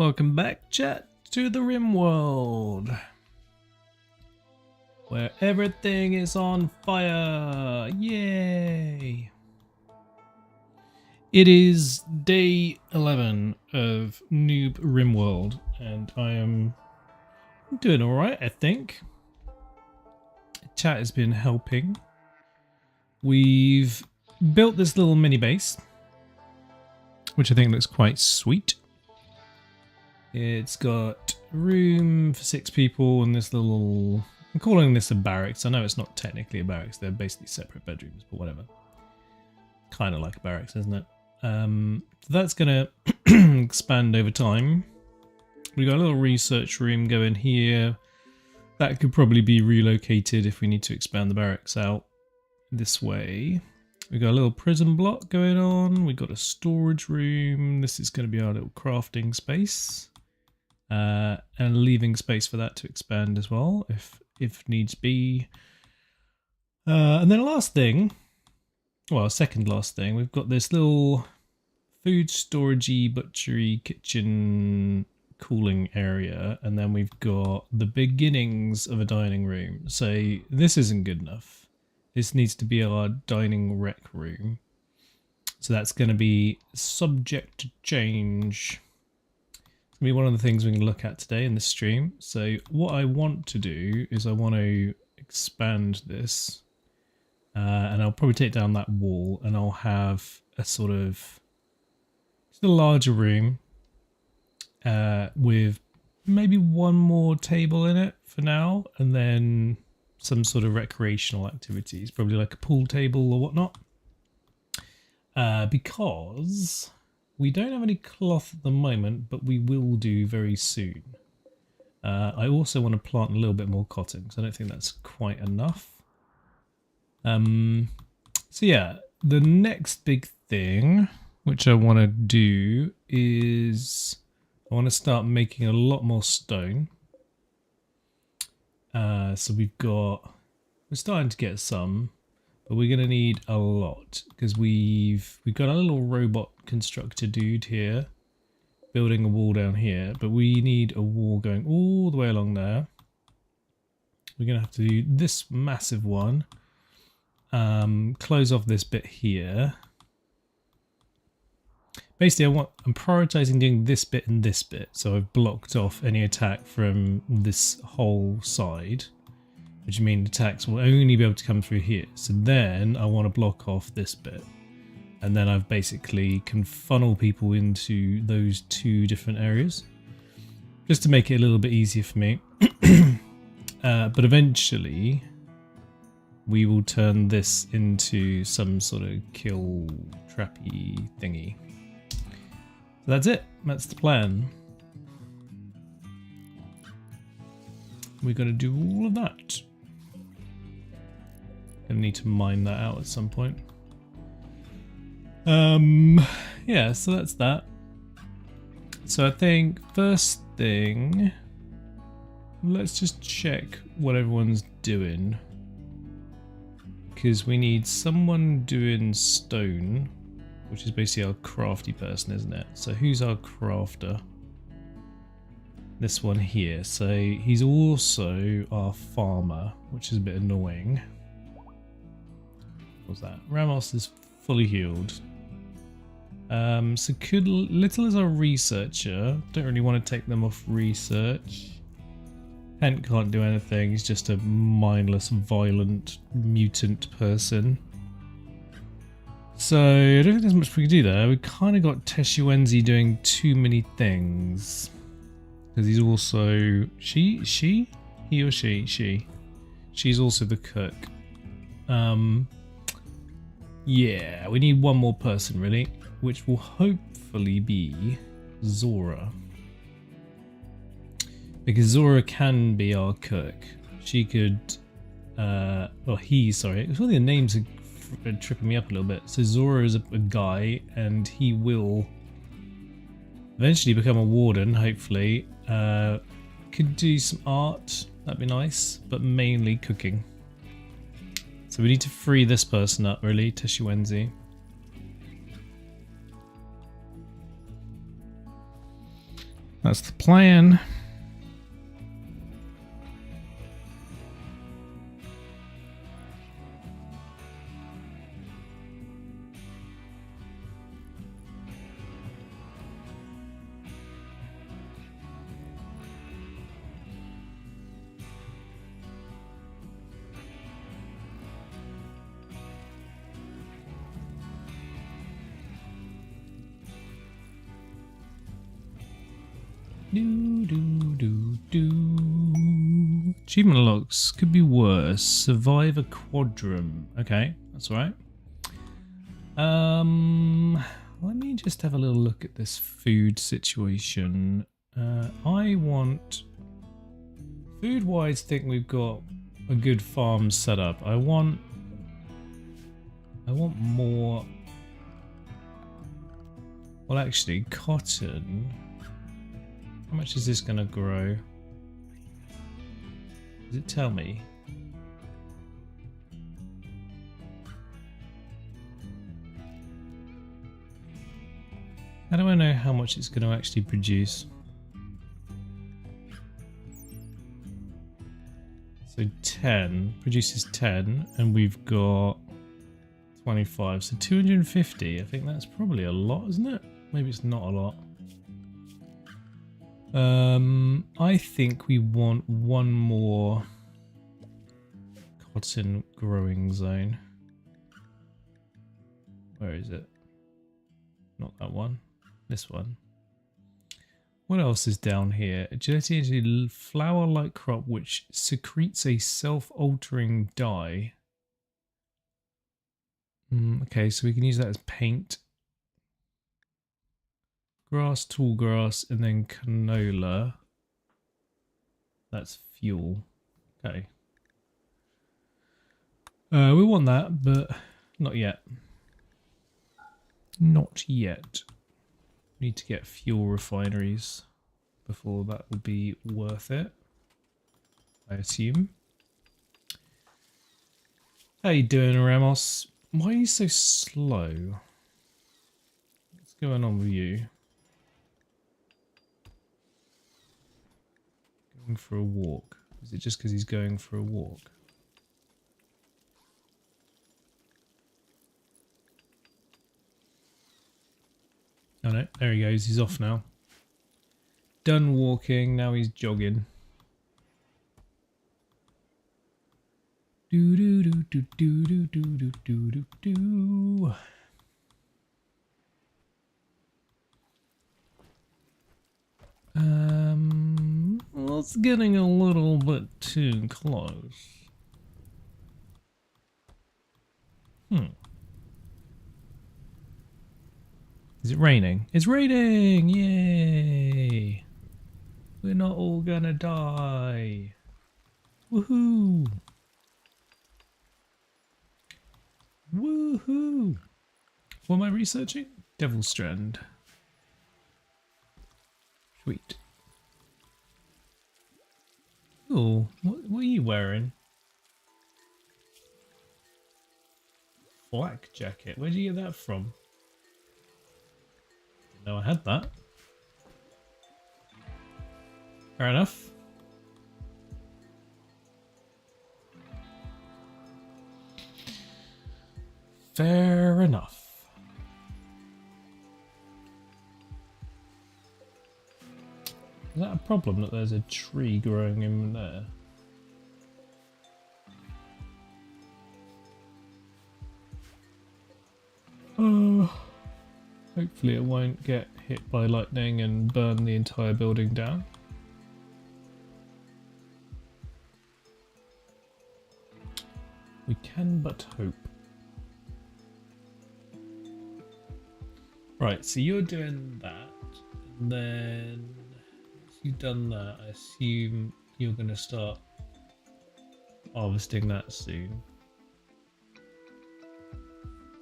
Welcome back, chat, to the RIMWORLD, where everything is on fire. Yay! It is day 11 of Noob RIMWORLD, and I am doing alright, I think. Chat has been helping. We've built this little mini base, which I think looks quite sweet. It's got room for 6 people and this little... I'm calling this a barracks. I know it's not technically a barracks. They're basically separate bedrooms, but whatever. Kind of like a barracks, isn't it? So that's going to expand over time. We've got a little research room going here. That could probably be relocated if we need to expand the barracks out this way. We've got a little prison block going on. We've got a storage room. This is going to be our little crafting space. And leaving space for that to expand as well, if needs be. And then the last thing, well, second last thing, we've got this little food storagey, butchery, kitchen, cooling area, and then we've got the beginnings of a dining room. So this isn't good enough. This needs to be our dining rec room. So that's going to be subject to change. Be one of the things we can look at today in this stream. So what I want to do is I want to expand this and I'll probably take down that wall and I'll have a sort of just a larger room with maybe one more table in it for now, and then some sort of recreational activities, probably like a pool table or whatnot, because we don't have any cloth at the moment, but we will do very soon. I also want to plant a little bit more cotton, because I don't think that's quite enough. So yeah, the next big thing, which I want to do, is I want to start making a lot more stone. So we're starting to get some. But we're going to need a lot, because we've got a little robot constructor dude here building a wall down here, but we need a wall going all the way along there. We're going to have to do this massive one, close off this bit here. Basically, I'm prioritizing doing this bit and this bit, so I've blocked off any attack from this whole side, which means attacks will only be able to come through here. So then I want to block off this bit, and then I've basically can funnel people into those two different areas just to make it a little bit easier for me. But eventually we will turn this into some sort of kill trappy thingy. So that's it. That's the plan. We're going to do all of that. Gonna need to mine that out at some point. Yeah, so that's that. So I think first thing, let's just check what everyone's doing, because we need someone doing stone, which is basically our crafty person, isn't it? So who's our crafter? This one here. So he's also our farmer, which is a bit annoying. What's that? Ramos is fully healed. So Little is our researcher. Don't really want to take them off research. Hent can't do anything. He's just a mindless, violent, mutant person. So I don't think there's much we can do there. We kind of got Teshuenzi doing too many things. Because he's also... He or she? She's also the cook. Yeah, we need one more person really, which will hopefully be Zora. Because Zora can be our cook. She could, sorry. It's really the names are tripping me up a little bit. So Zora is a guy, and he will eventually become a warden, hopefully. Could do some art, that'd be nice, but mainly cooking. So we need to free this person up, really, Teshuenzi. That's the plan. Achievement logs could be worse. Survive a quadrum. Okay, that's all right. Let me just have a little look at this food situation. I want food-wise. Think we've got a good farm set up. I want more. Well, actually, cotton. How much is this going to grow? Does it tell me? How do I know how much it's going to actually produce? So 10 produces 10, and we've got 25, so 250. I think that's probably a lot, isn't it? Maybe it's not a lot. I think we want one more cotton growing zone. Where is it? Not that one. This one. What else is down here? A genetically flower-like crop which secretes a self-altering dye. Okay, so we can use that as paint. Grass, tall grass, and then canola. That's fuel. Okay. We want that, but not yet. Not yet. We need to get fuel refineries before that will be worth it, I assume. How you doing, Ramos? Why are you so slow? What's going on with you? Going for a walk. Is it just because he's going for a walk? Oh no, there he goes. He's off now. Done walking, now he's jogging. Do do do do do do do do do do. Well, it's getting a little bit too close. Is it raining? It's raining! Yay! We're not all gonna die. Woohoo! Woohoo! What am I researching? Devil Strand. Sweet. Oh, what are you wearing? Flak jacket. Where did you get that from? Didn't know I had that. Fair enough. Fair enough. Is that a problem that there's a tree growing in there? Hopefully it won't get hit by lightning and burn the entire building down. We can but hope. Right, so you're doing that, and then once you've done that, I assume you're going to start harvesting that soon.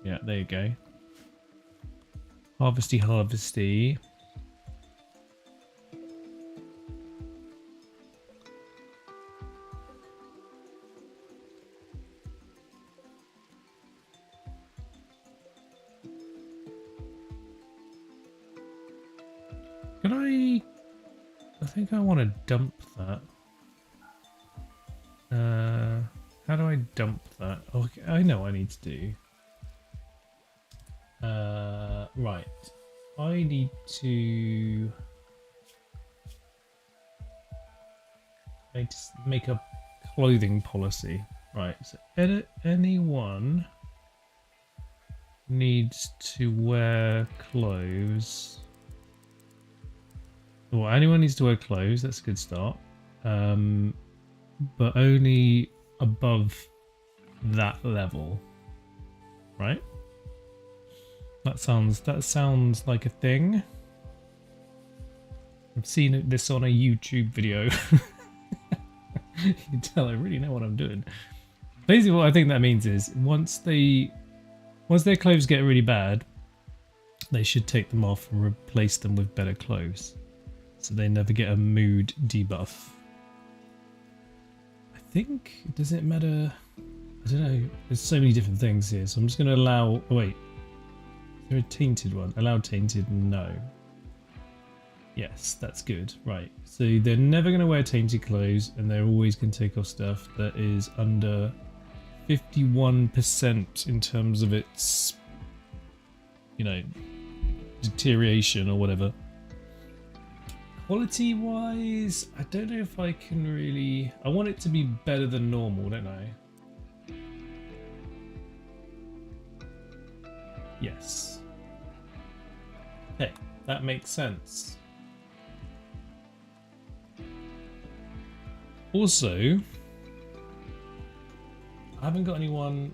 Yeah, there you go. Harvesty, harvesty. Can I I think I want to dump that. How do I dump that? Oh, okay, I know what I need to do. Right. I need to make a clothing policy. Right. So anyone needs to wear clothes. Well, anyone needs to wear clothes. That's a good start. But only above that level, right? That sounds like a thing. I've seen this on a YouTube video. You can tell I really know what I'm doing. Basically, what I think that means is once their clothes get really bad, they should take them off and replace them with better clothes, so they never get a mood debuff. I think, does it matter? I don't know. There's so many different things here, so I'm just going to allow. Oh, wait, is there a tainted one? Allow tainted? No. Yes, that's good. Right. So they're never going to wear tainted clothes, and they're always going to take off stuff that is under 51% in terms of its, you know, deterioration or whatever. Quality wise, I don't know if I can really. I want it to be better than normal, don't I? Yes. Okay, that makes sense. Also, I haven't got anyone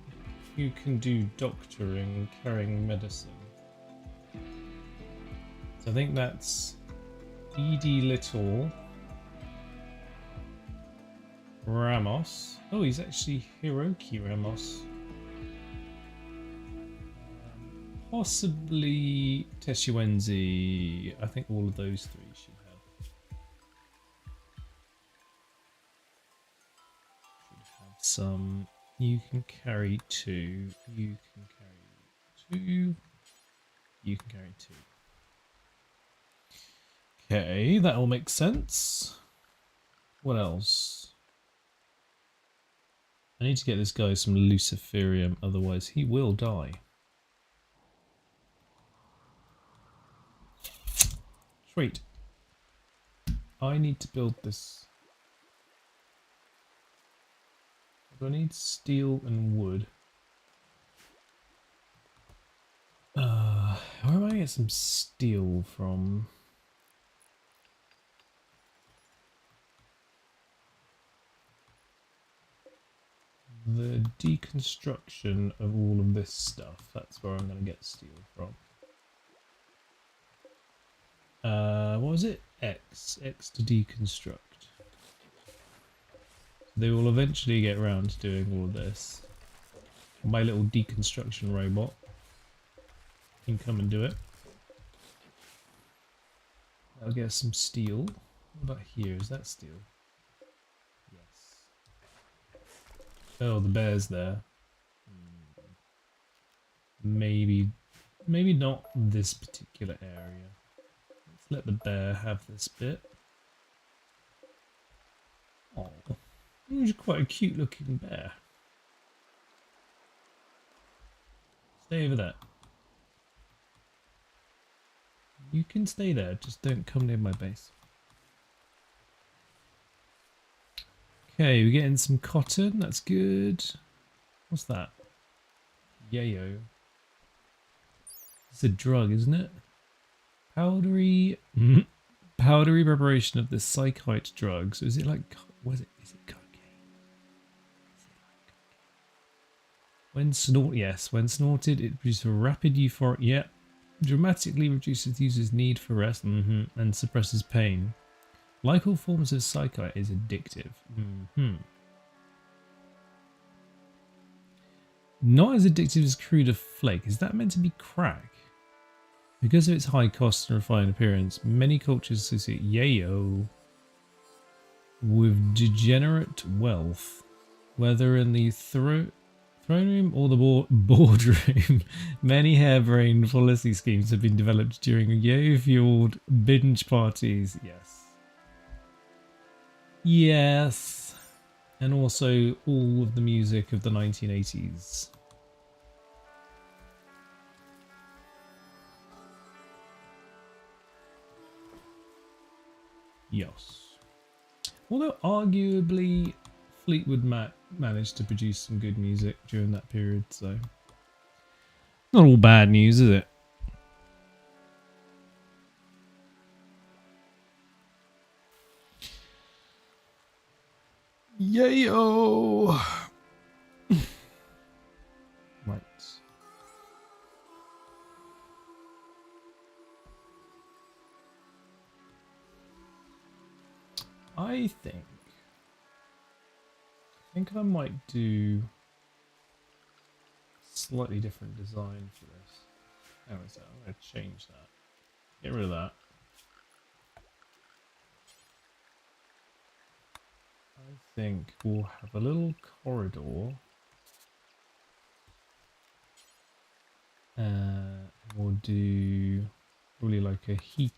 who can do doctoring, carrying medicine. So I think that's E.D. Little, Ramos. Oh, he's actually Hiroki Ramos. Possibly Teshuenzi. I think all of those three should have some. You can carry 2. You can carry 2. You can carry 2. Okay, that all makes sense. What else? I need to get this guy some luciferium, otherwise he will die. Sweet. I need to build this. Do I need steel and wood? Where am I gonna get some steel from? The deconstruction of all of this stuff, that's where I'm going to get steel from. What was it? X to deconstruct. They will eventually get around to doing all of this. My little deconstruction robot can come and do it. I'll get some steel. What about here? Is that steel? Yes. Oh, the bear's there. Maybe not this particular area. Let's let the bear have this bit. Oh, he's quite a cute looking bear. Stay over there. You can stay there, just don't come near my base. Okay, we're getting some cotton, that's good. What's that? Yayo. It's a drug, isn't it? Powdery preparation of the psychite drug. So is it like, what is it? Is it cocaine? When snorted, it produces a rapid euphoric, dramatically reduces the user's need for rest, and suppresses pain. Like all forms of psychite, is addictive. Not as addictive as crude or flake. Is that meant to be crack? Because of its high cost and refined appearance, many cultures associate yayo with degenerate wealth. Whether in the throne room or the boardroom, many harebrained policy schemes have been developed during yayo-fueled binge parties. Yes. Yes. And also all of the music of the 1980s. Yes. Although arguably Fleetwood Mac managed to produce some good music during that period, so not all bad news, is it? Yayo! Right. I think I might do slightly different design for this. How is that? I'm going to change that. Get rid of that. I think we'll have a little corridor. We'll do probably like a heat.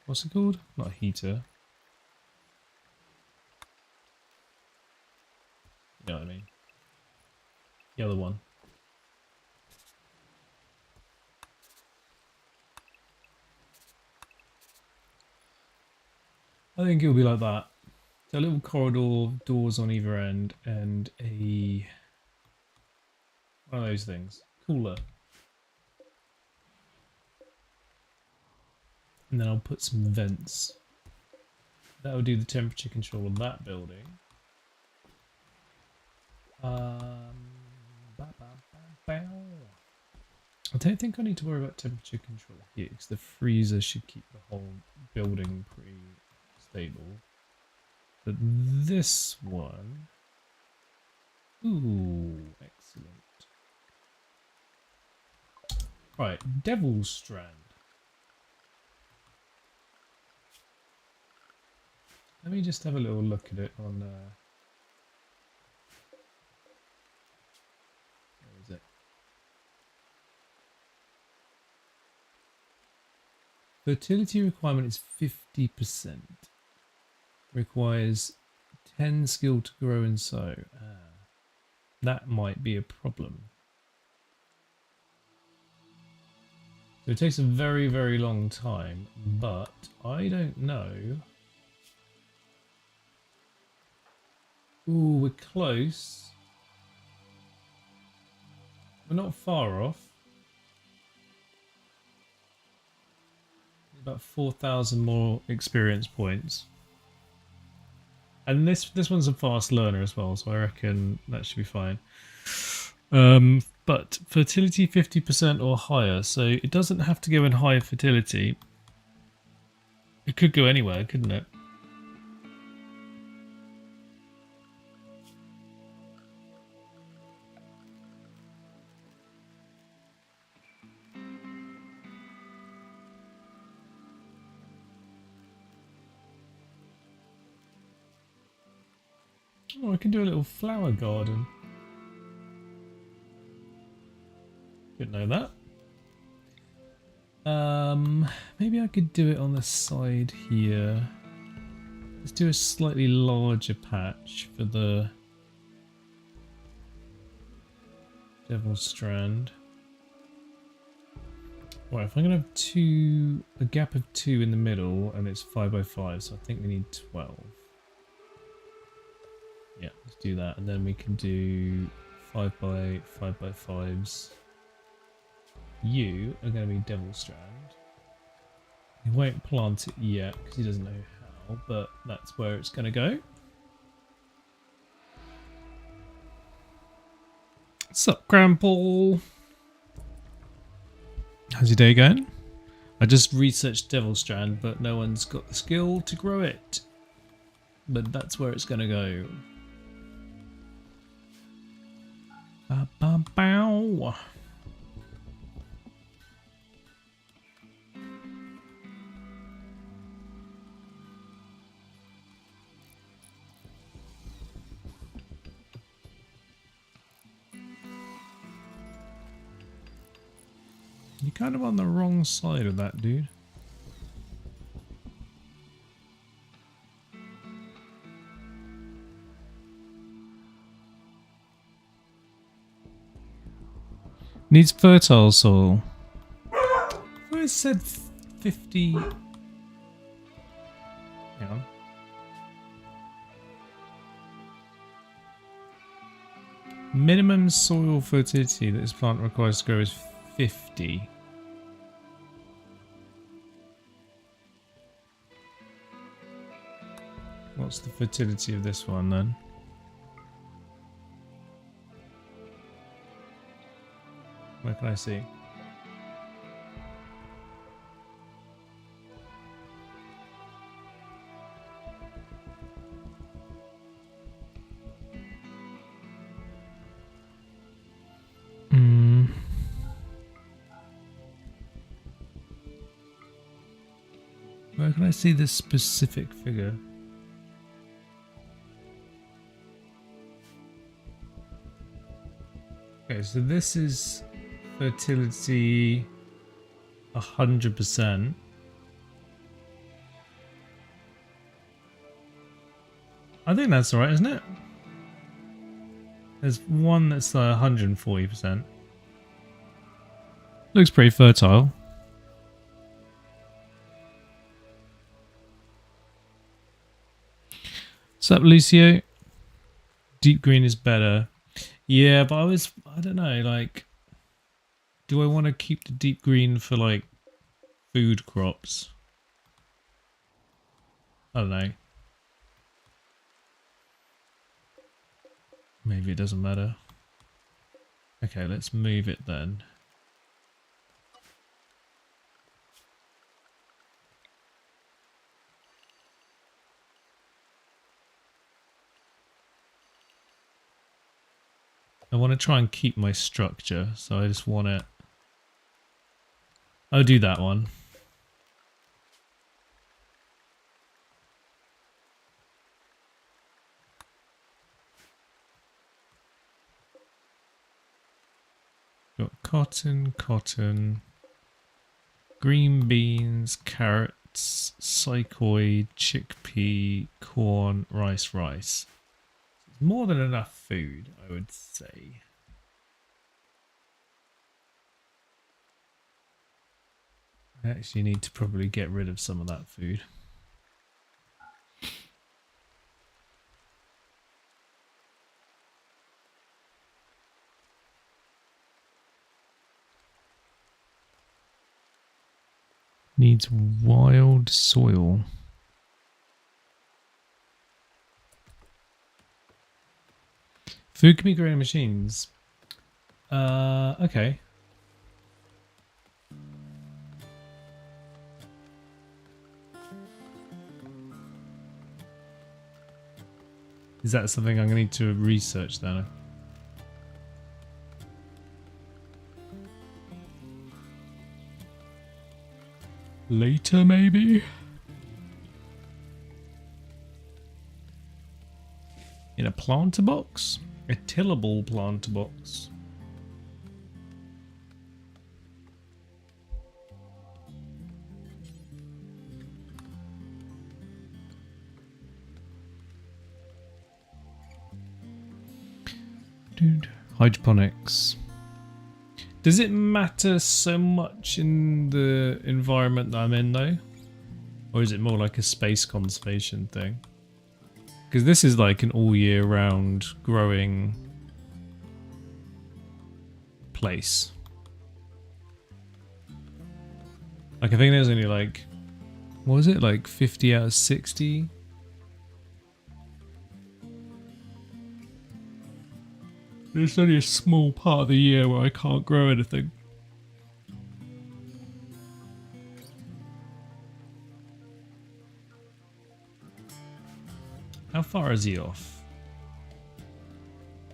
What's it called? Not a heater. You know what I mean? The other one. I think it'll be like that. So a little corridor, doors on either end, and one of those things. Cooler. And then I'll put some vents. That'll do the temperature control of that building. I don't think I need to worry about temperature control here, because the freezer should keep the whole building pretty stable. But this one... Ooh, excellent. Right, Devil's Strand. Let me just have a little look at it on... where is it? Fertility requirement is 50%. Requires 10 skill to grow and sow. That might be a problem. So it takes a very, very long time, but I don't know. Ooh, we're close. We're not far off. About 4,000 more experience points. And this one's a fast learner as well, so I reckon that should be fine. But fertility 50% or higher, so it doesn't have to go in high fertility. It could go anywhere, couldn't it? Oh, I can do a little flower garden. Didn't know that. Maybe I could do it on the side here. Let's do a slightly larger patch for the Devil's Strand. Right, if I'm gonna have a gap of 2 in the middle, and it's 5 by 5, so I think we need 12. Yeah, let's do that, and then we can do 5 by 5 by 5s. You are going to be Devil's Strand. He won't plant it yet because he doesn't know how, but that's where it's going to go. Sup, Grandpa? How's your day going? I just researched Devil's Strand, but no one's got the skill to grow it. But that's where it's going to go. Ba-ba-bow. You're kind of on the wrong side of that, dude. Needs fertile soil. I said 50. Hang on. Minimum soil fertility that this plant requires to grow is 50. What's the fertility of this one then? Where can I see? Where can I see this specific figure? Okay, so this is fertility 100%. I think that's alright, isn't it? There's one that's 140%. Looks pretty fertile. What's up, Lucio? Deep green is better. Yeah, but I don't know, like, do I want to keep the deep green for, like, food crops? I don't know. Maybe it doesn't matter. Okay, let's move it then. I want to try and keep my structure, so I just want it. I'll do that one. Got cotton, green beans, carrots, psychoid, chickpea, corn, rice. More than enough food, I would say. I actually need to probably get rid of some of that food. Needs wild soil. Food can be grown in machines. Okay. Is that something I'm going to need to research then? Later, maybe? In a planter box? A tillable planter box. Dude. Hydroponics. Does it matter so much in the environment that I'm in though? Or is it more like a space conservation thing? Because this is like an all year round growing place. Like I think there's only like, what was it, like 50 out of 60? There's only a small part of the year where I can't grow anything. How far is he off?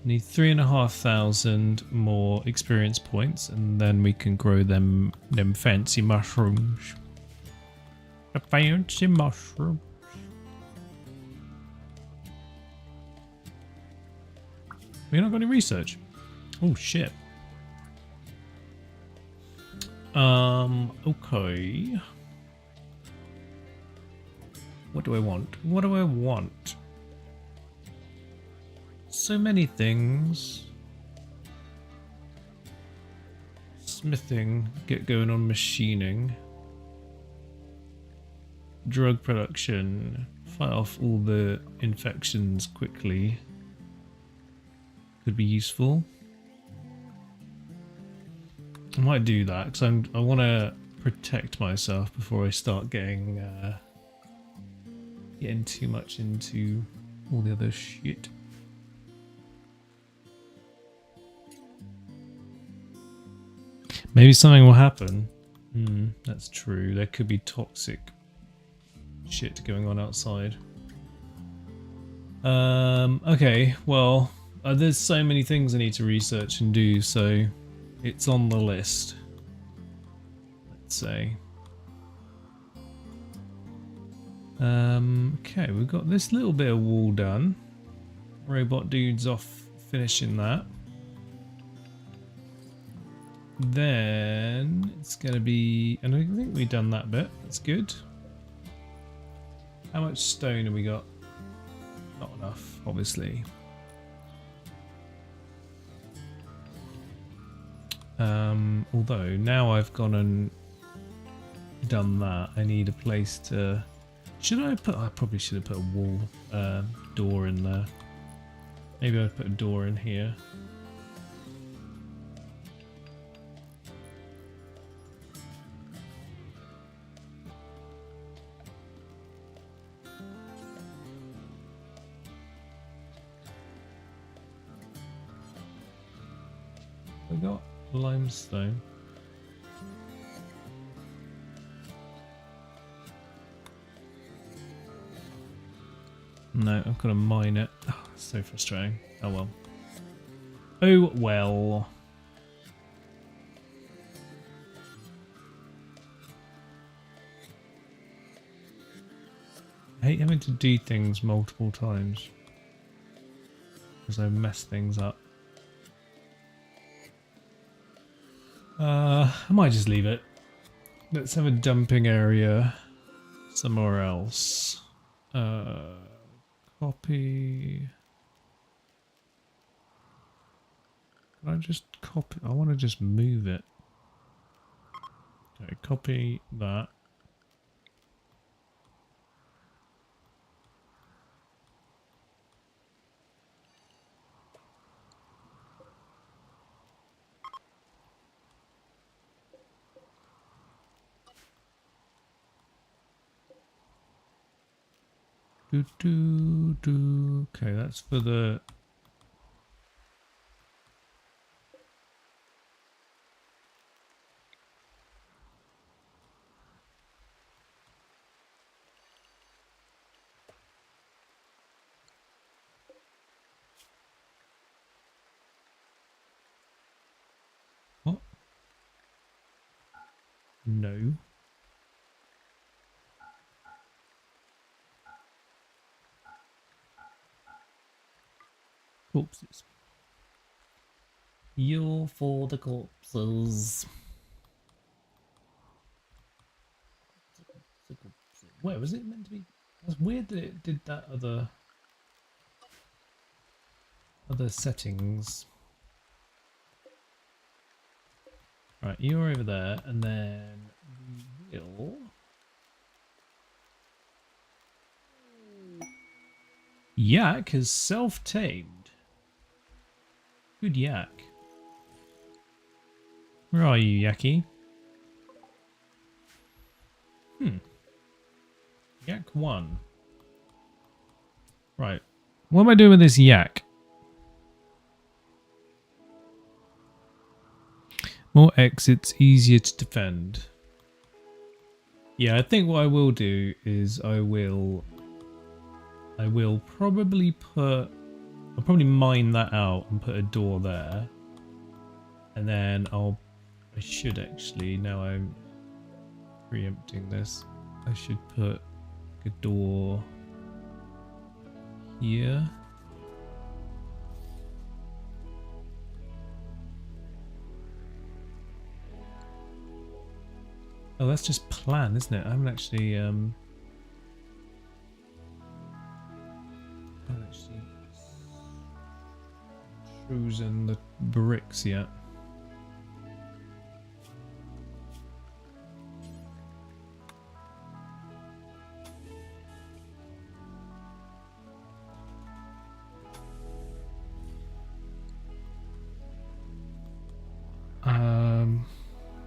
Need 3,500 more experience points, and then we can grow them fancy mushrooms. A fancy mushroom. We not got any research. Oh shit. Okay. What do I want? What do I want? So many things. smithing, get going on machining. Drug production, fight off all the infections quickly. Could be useful. I might do that because I want to protect myself before I start getting too much into all the other shit. Maybe something will happen. That's true. There could be toxic shit going on outside. Okay, well, there's so many things I need to research and do, so it's on the list. Let's say. Okay, we've got this little bit of wall done. Robot dude's off finishing that. Then it's going to be, and I think we've done that bit. That's good. How much stone have we got? Not enough, obviously. Although now I've gone and done that, I need a place to. I probably should have put a wall door in there. Maybe I'd put a door in here. We got limestone. No, I've got to mine it. Oh, it's so frustrating. Oh well. Oh well. I hate having to do things multiple times because I mess things up. I might just leave it. Let's have a dumping area somewhere else. Copy. Can I just copy? I want to just move it. Okay, copy that. Okay, that's for the. What? No. Corpses. You're for the corpses. Where was it meant to be? That's weird that it did that other settings. Right, you're over there, and then we will. Yak has self-tamed. Good yak. Where are you, Yaki? Yak 1. Right. What am I doing with this yak? More exits, easier to defend. Yeah, I think what I will do is I will probably I'll probably mine that out and put a door there. And then I should actually, now I'm preempting this, I should put a door here. Oh, that's just plan, isn't it? I haven't actually chosen the bricks yet.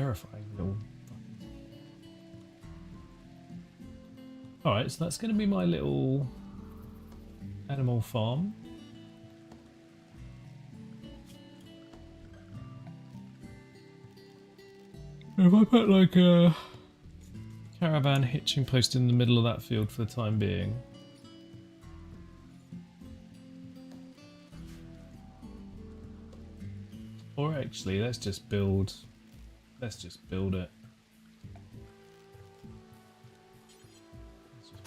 Terrifying little fuckers. Alright, so that's going to be my little animal farm. If I put like a caravan hitching post in the middle of that field for the time being. Or actually, let's just build it. Let's just build a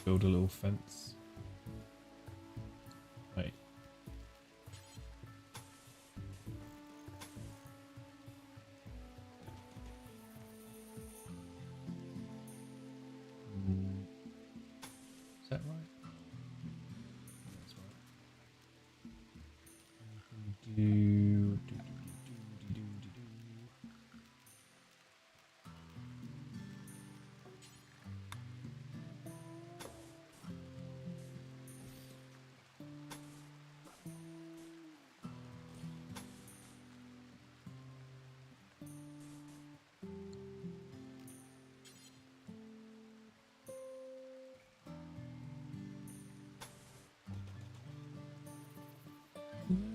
little fence. Right. Is that right? That's right. We can do.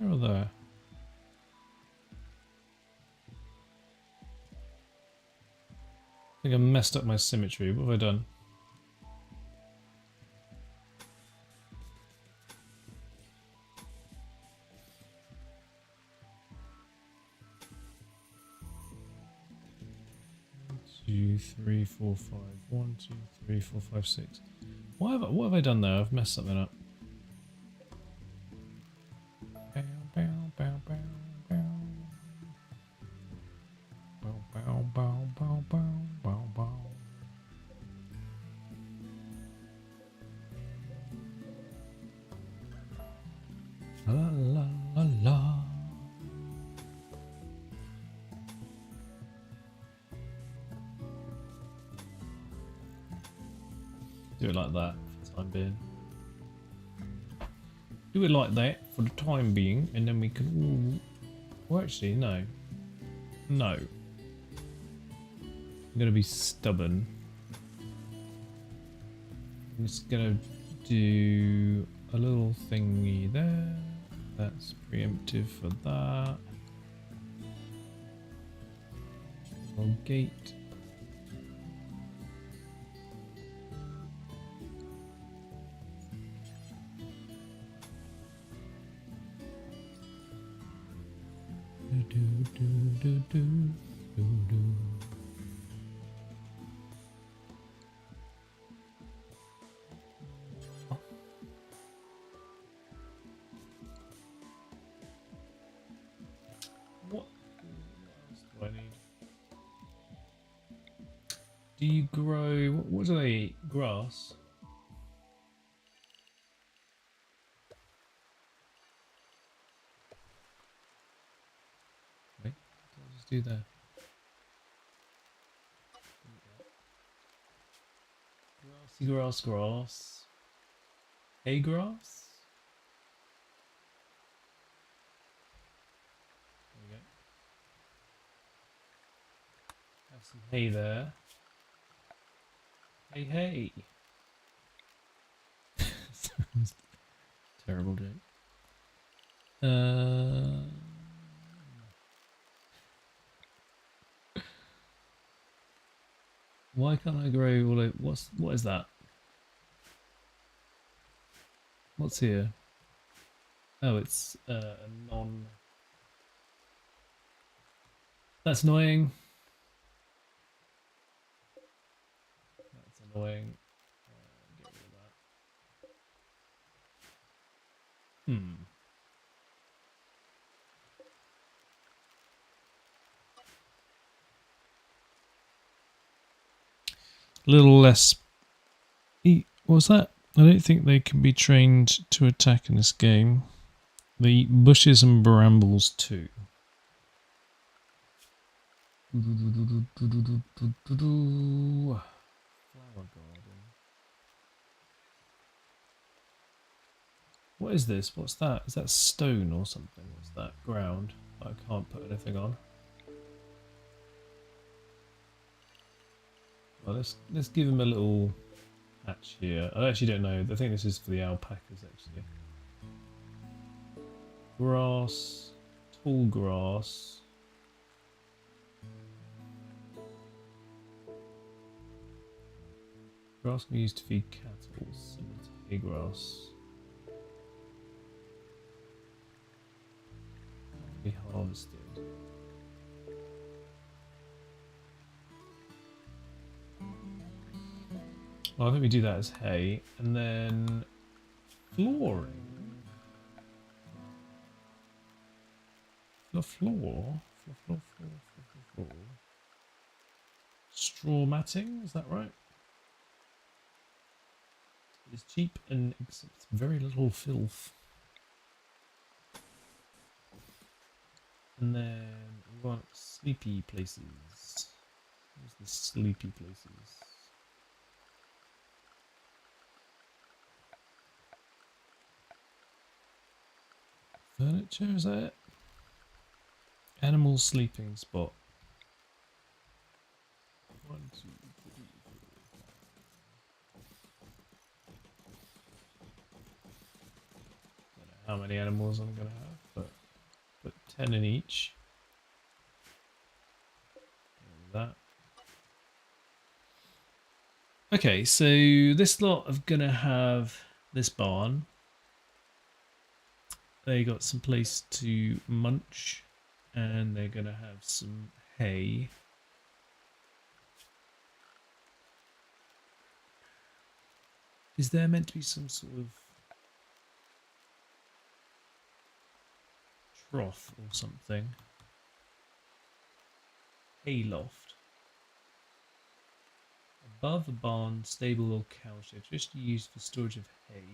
There or there? I think I messed up my symmetry. What have I done? Two, three, four, five. 1, 2, 3, 4, 5, 6. What have I done there? I've messed something up. Bow, bow, bow, bow, bow. Bow, bow, bow, bow, bow, bow, bow. La la la la. Do it like that for the time being. Do it like that for the time being, and then we can. Ooh. Well, actually, no. No. I'm gonna be stubborn. I'm just gonna do a little thingy there. That's preemptive for that. A little gate. What else do I need? Do you grow? What do they eat? Grass. Wait, what did I just do there? Grassy grass, grass. Hay grass. There we go. Have some hay there. Hey, hey. Terrible joke. Why can't I grow all of what is that? What's here? Oh, it's a non. That's annoying. That's annoying. Get rid of that. Hmm. A little less. What was that? I don't think they can be trained to attack in this game. They eat bushes and brambles too. Flower garden. What is this? What's that? Is that stone or something? What's that? Ground. I can't put anything on. Well, let's give him a little hatch here. I actually don't know. I think this is for the alpacas actually. Grass, tall grass. Grass can be used to feed cattle, similar to hay grass. Be harvested. Well, I think we do that as hay, and then flooring. Floor. Straw matting, is that right? It is cheap and accepts very little filth. And then we want sleepy places. Where's the sleepy places? Furniture, is that it? Animal sleeping spot. 1, 2, 3, 4. Don't know how many animals I'm gonna have, but put 10 in each. That. Okay, so this lot are gonna have this barn. They got some place to munch, and they're gonna have some hay. Is there meant to be some sort of trough or something? Hay loft. Above a barn, stable or cowshed, just used for storage of hay.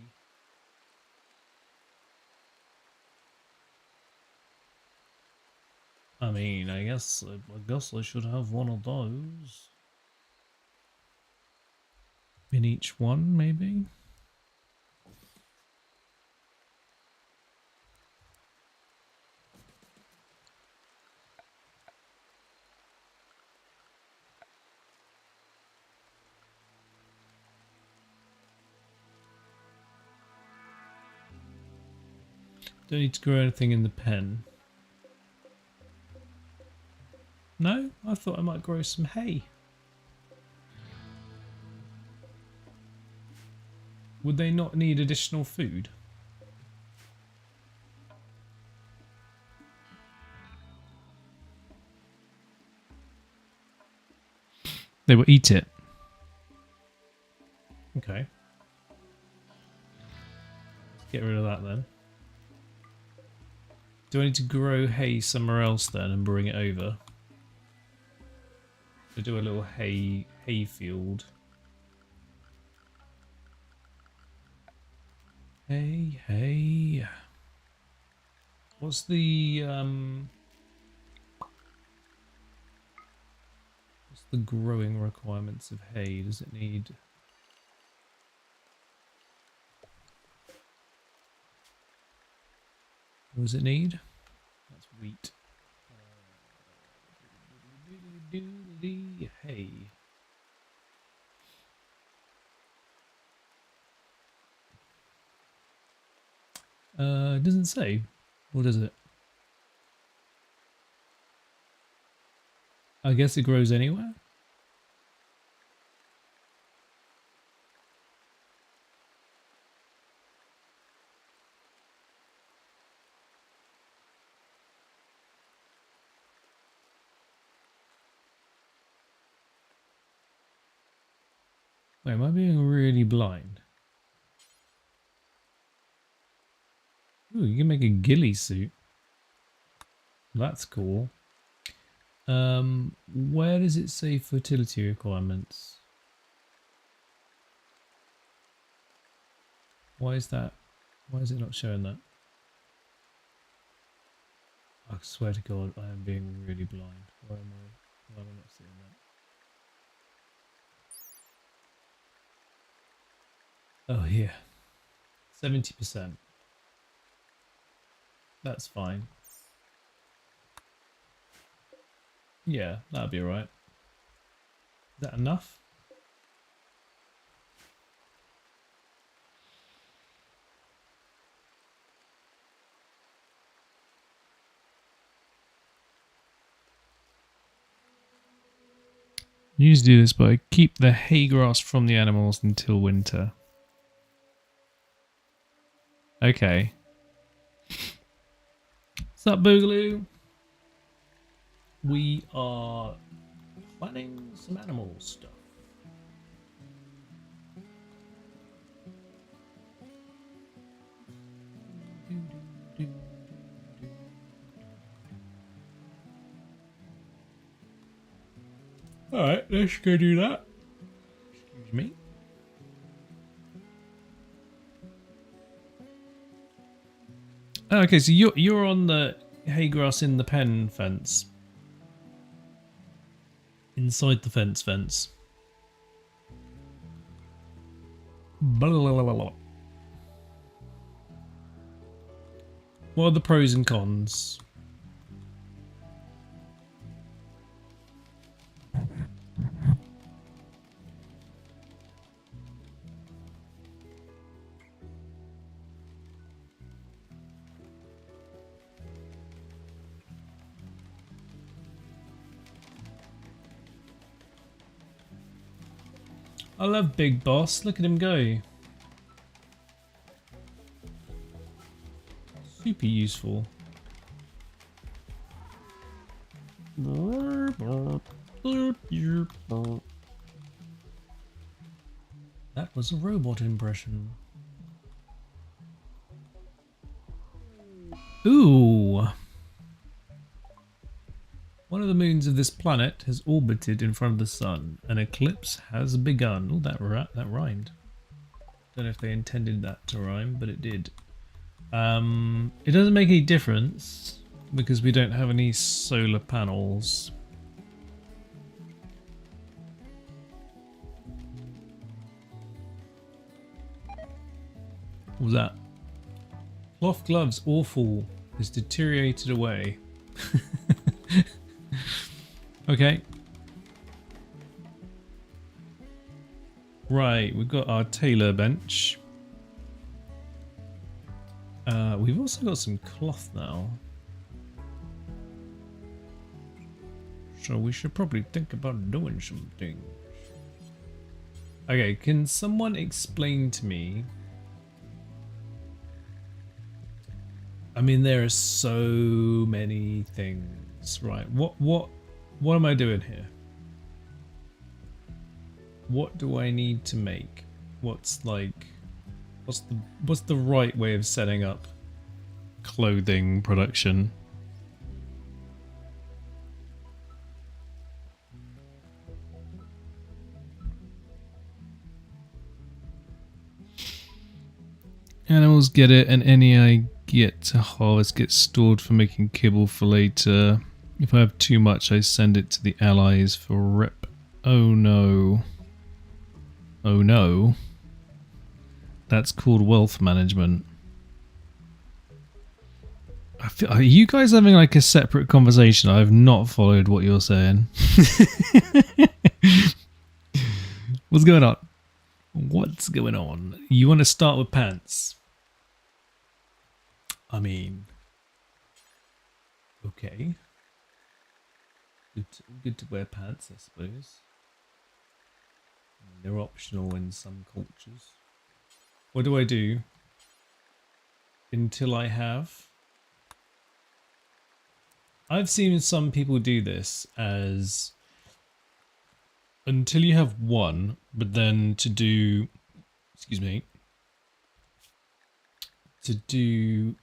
I mean, I guess I should have one of those. In each one, maybe? Don't need to grow anything in the pen. No? I thought I might grow some hay. Would they not need additional food? They will eat it. Okay. Let's get rid of that then. Do I need to grow hay somewhere else then and bring it over? To do a little hay field. Hay. What's the growing requirements of hay? Does it need? What does it need? That's wheat. Hay. It doesn't say. What does it? I guess it grows anywhere. Wait, am I being really blind? Ooh, you can make a ghillie suit. That's cool. Where does it say fertility requirements? Why is that? Why is it not showing that? I swear to God, I am being really blind. Why am I not seeing that? Oh, here. 70%. That's fine. Yeah, that'll be alright. Is that enough? usually do this, but I keep the hay grass from the animals until winter. Okay. What's up, Boogaloo? We are planning some animal stuff. Alright, let's go do that. Excuse me. Oh, okay, so you're on the hay grass in the pen fence. Inside the fence. Blah, blah, blah, blah. What are the pros and cons? I love Big Boss. Look at him go. Super useful. That was a robot impression. Ooh. One of the moons of this planet has orbited in front of the sun. An eclipse has begun. Oh, that rhymed. Don't know if they intended that to rhyme, but it did. It doesn't make any difference because we don't have any solar panels. What was that? Cloth gloves, awful. Has deteriorated away. Okay. Right, we've got our tailor bench. We've also got some cloth now. So we should probably think about doing something. Okay, can someone explain to me? I mean, there are so many things, right? What am I doing here? What do I need to make? What's the right way of setting up clothing production? Animals get it, and any I get to harvest gets stored for making kibble for later. If I have too much, I send it to the allies for rep. Oh no. Oh no. That's called wealth management. Are you guys having like a separate conversation? I've not followed what you're saying. What's going on? What's going on? You want to start with pants? I mean, okay. Good to wear pants, I suppose. They're optional in some cultures. What do I do until I have? I've seen some people do this as until you have one, but then to do, excuse me, to do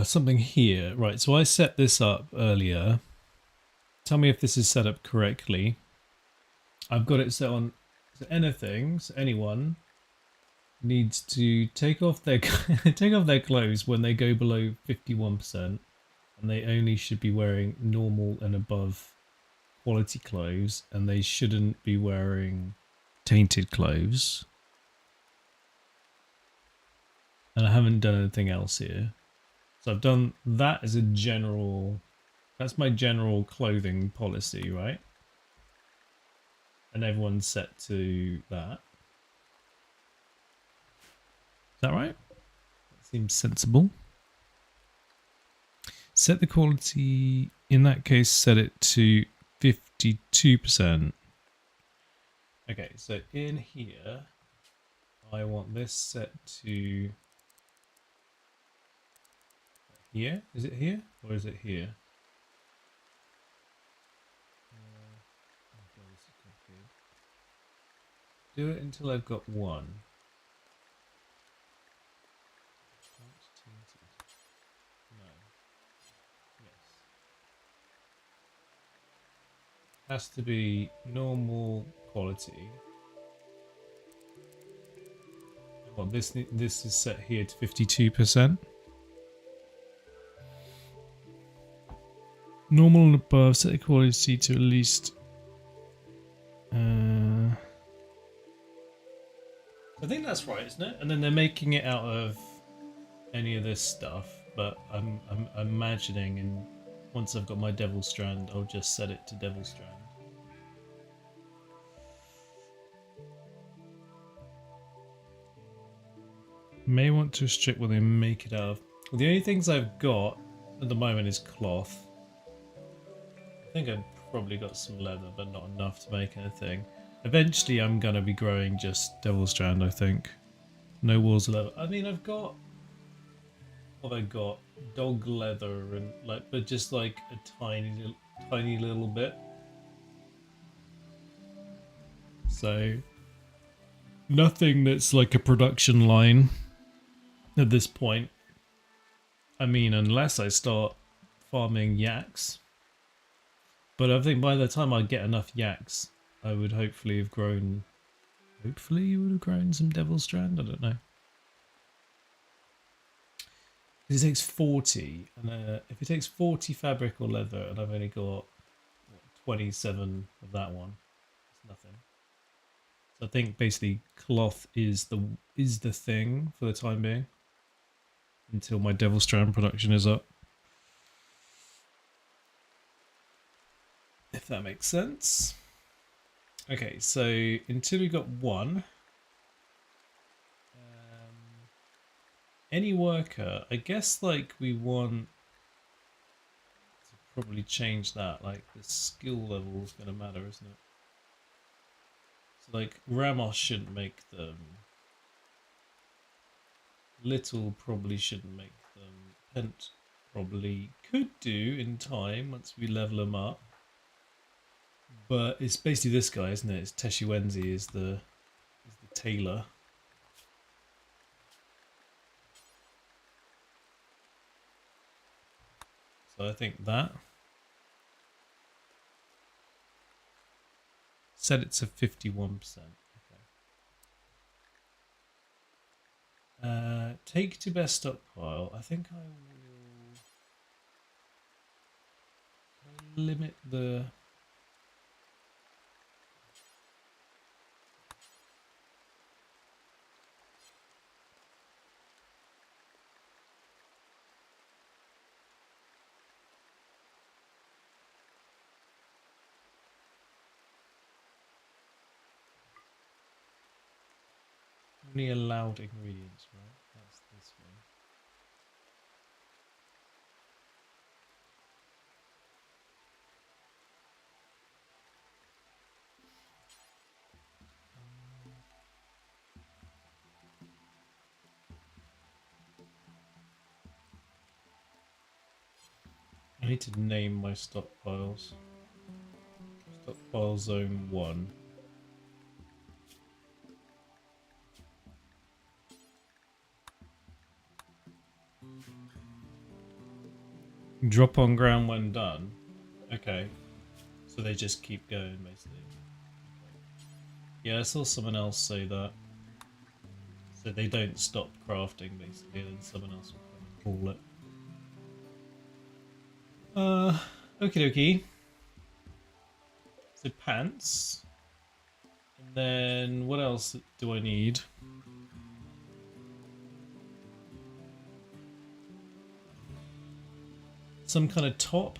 something here. Right, so I set this up earlier. Tell me if this is set up correctly. I've got it set on so anything, so anyone needs to take off their take off their clothes when they go below 51%, and they only should be wearing normal and above quality clothes, and they shouldn't be wearing tainted clothes. And I haven't done anything else here. So I've done that as a general, that's my general clothing policy, right? And everyone's set to that. Is that right? That seems sensible. Set the quality, in that case, set it to 52%. Okay, so in here, I want this set to here. Is it here or is it here? Oh God, this is complicated. Do it until I've got one. No. Yes. Has to be normal quality. Well, this is set here to 52%. Normal and above, set the quality to at least. I think that's right, isn't it? And then they're making it out of any of this stuff, but I'm imagining, and once I've got my Devil Strand, I'll just set it to Devil Strand. May want to restrict what they make it out of. Well, the only things I've got at the moment is cloth. I think I've probably got some leather, but not enough to make anything. Eventually, I'm going to be growing just Devil Strand, I think. No walls of leather. I mean, I've got... What have I got? Dog leather and like, but just like a tiny little bit. So, nothing that's like a production line at this point. I mean, unless I start farming yaks. But I think by the time I get enough yaks, I would hopefully have grown... Hopefully you would have grown some Devil Strand? I don't know. It takes 40, and if it takes 40 fabric or leather, and I've only got what, 27 of that one, it's nothing. So I think basically cloth is the thing for the time being, until my Devil Strand production is up. If that makes sense. Okay, so until we got one. Any worker, I guess like we want to probably change that, like the skill level is going to matter, isn't it? So like Ramos shouldn't make them. Little probably shouldn't make them. Pent probably could do in time once we level them up. But it's basically this guy, isn't it? It's Teshuenzi is the tailor. So I think that. Set it to 51%. Okay. Take to best stockpile. I think I will limit the... Only allowed ingredients, right? That's this one. I need to name my stockpiles. Stockpile zone 1. Drop on ground when done. Okay. So they just keep going, basically. Yeah, I saw someone else say that. So they don't stop crafting, basically, and then someone else will come and haul it. Okie dokie. So pants. And then what else do I need? Some kind of top.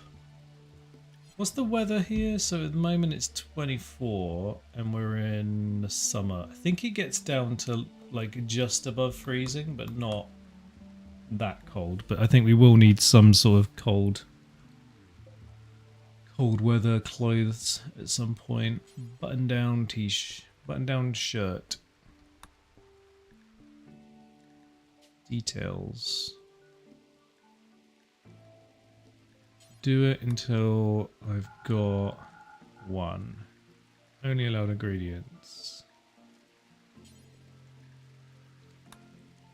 What's the weather here? So at the moment it's 24 and we're in the summer. I think it gets down to like just above freezing, but not that cold. But I think we will need some sort of cold cold weather clothes at some point. Button down button down shirt. Details. Do it until I've got one. Only allowed ingredients.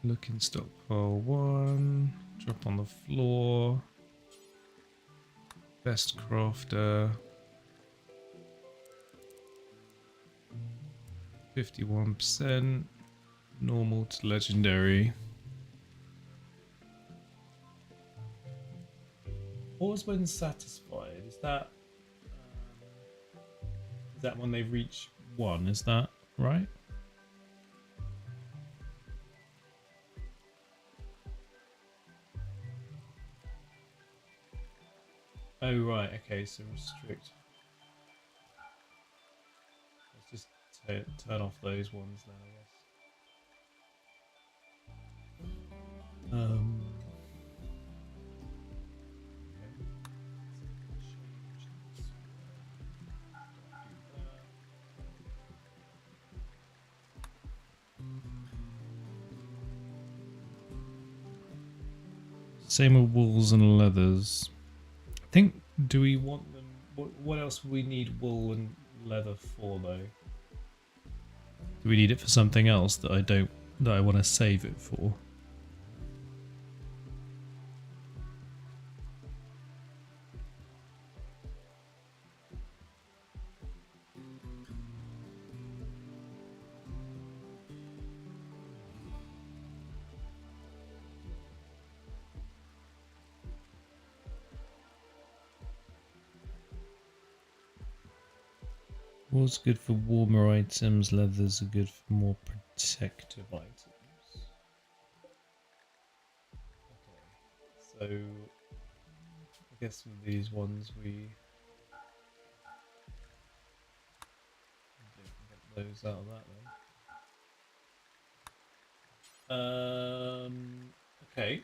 Look in stockpile 1. Drop on the floor. Best crafter. 51%. Normal to legendary. Pause when satisfied. Is that when they reach 1? Is that right? Oh right. Okay. So restrict. Let's just turn off those ones then, I guess. Same with wools and leathers. I think, do we want them? What else would we need wool and leather for though? Do we need it for something else that I want to save it for? Wool's good for warmer items, leathers are good for more protective items. Okay, so I guess with these ones we get those out of that then. Okay.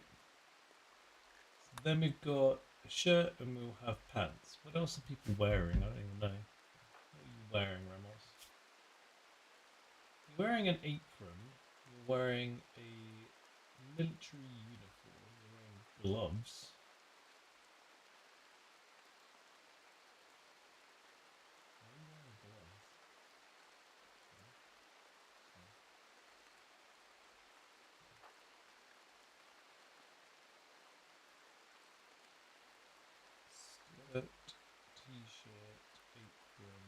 So then we've got a shirt and we'll have pants. What else are people wearing? I don't even know. Wearing, Ramos? You're wearing an apron, you're wearing a military uniform, you're wearing gloves. Why are you wearing gloves? Skirt, t-shirt, apron.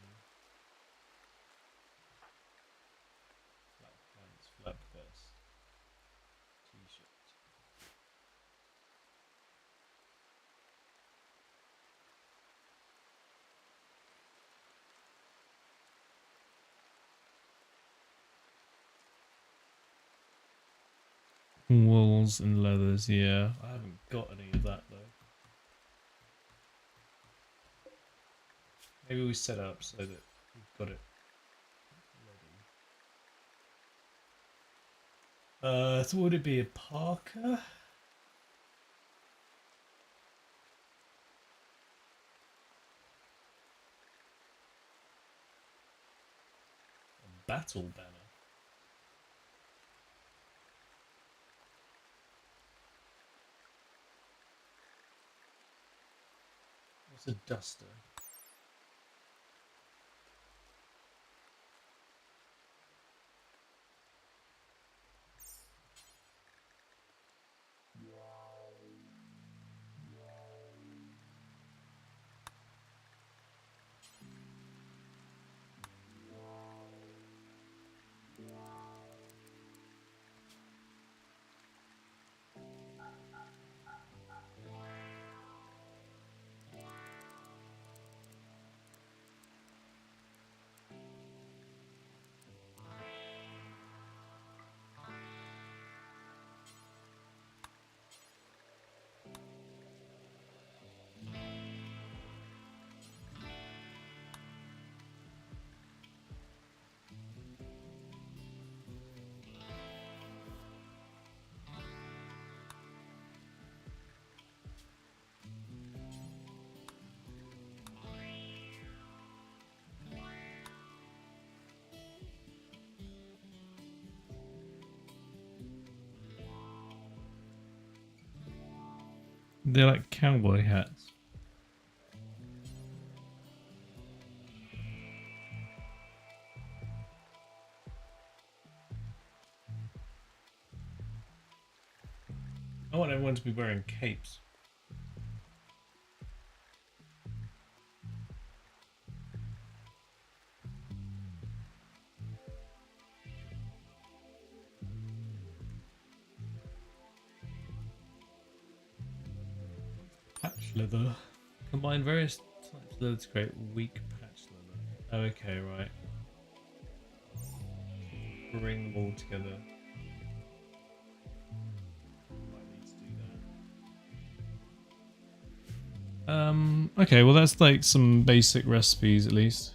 Black pants, black vest, t-shirt. Wools and leathers, yeah. I haven't got any of that though. Maybe we set up so that we've got it ready. So would it be a parka? Battle banner. What's a duster? They're like cowboy hats. I want everyone to be wearing capes. Patch leather. Combine various types of leather to create weak patch leather. Okay, right. Bring them all together. Might need to do that. Okay, well that's like some basic recipes at least.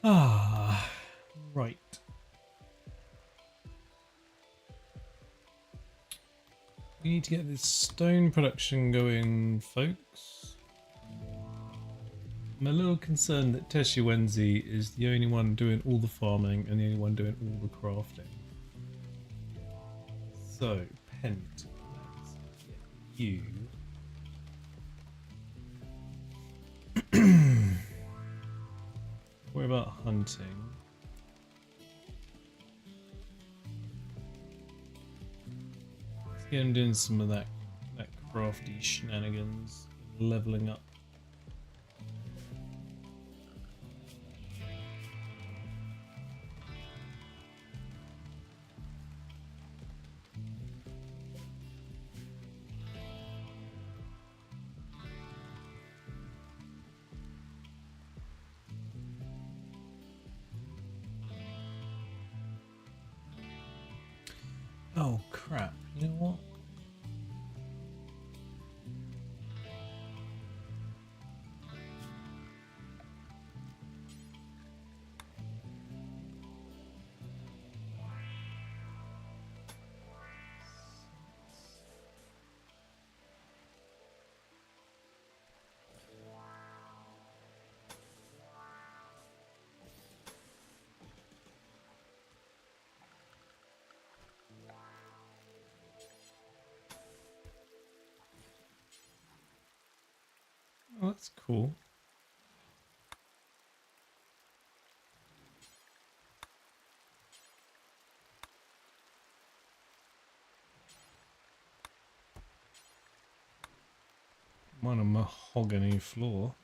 Ah, right. We need to get this stone production going, folks. I'm a little concerned that Teshuenzi is the only one doing all the farming and the only one doing all the crafting. So, Pent, let's get you. What about hunting? Let's get him doing some of that crafty shenanigans, leveling up. Oh crap, you know what? Oh, that's cool. I'm on a mahogany floor.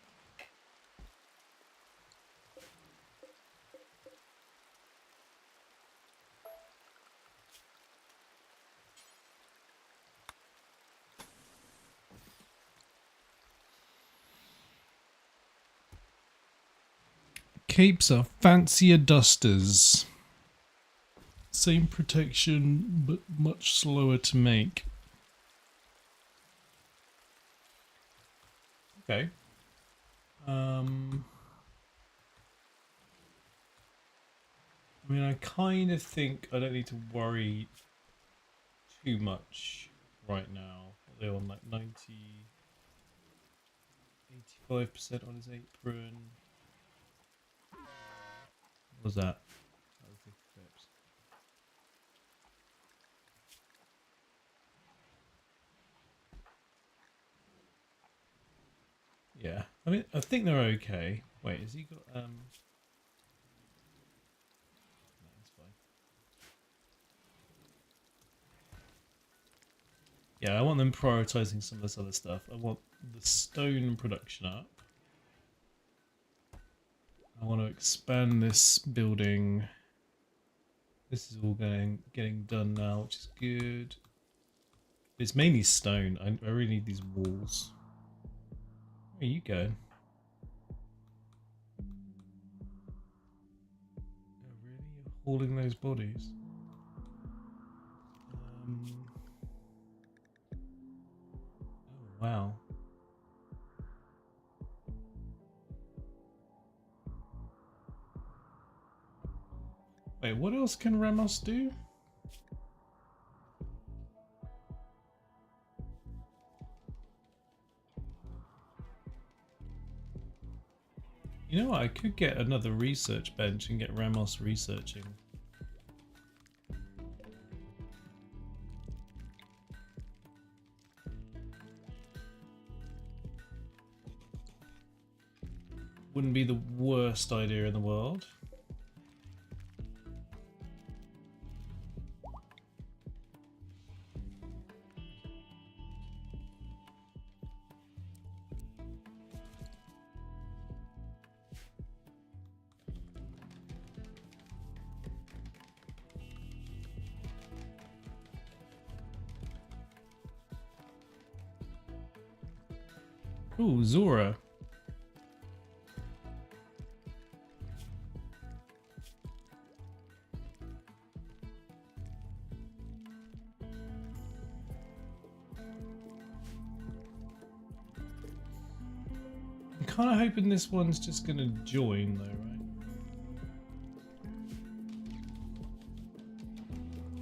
Capes are fancier dusters. Same protection, but much slower to make. Okay. I mean, I kind of think I don't need to worry too much right now. They're on like 90, 85% on his apron. What was that? That was the clips. Yeah, I mean, I think they're okay. Wait, has he got no, it's fine. Yeah, I want them prioritizing some of this other stuff. I want the stone production up. I want to expand this building. This is all getting done now, which is good. It's mainly stone. I really need these walls. Where are you going? Oh, really? You're hauling those bodies? Oh, wow. Wait, what else can Ramos do? You know what? I could get another research bench and get Ramos researching. Wouldn't be the worst idea in the world. Ooh, Zora. I'm kind of hoping this one's just going to join though, right?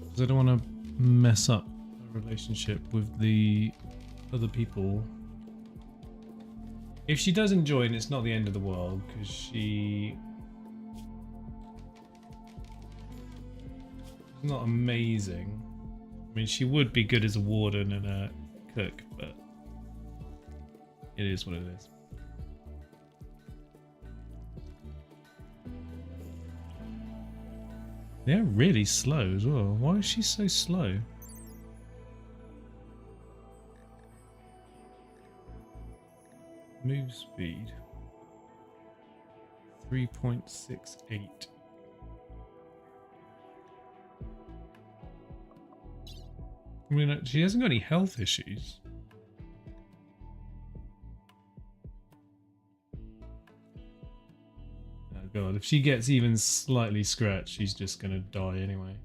Because I don't want to mess up a relationship with the other people. If she doesn't join, it's not the end of the world, because she's not amazing. I mean, she would be good as a warden and a cook, but it is what it is. They're really slow as well. Why is she so slow? Move speed 3.68. I mean, she hasn't got any health issues. Oh god, if she gets even slightly scratched, she's just gonna die anyway.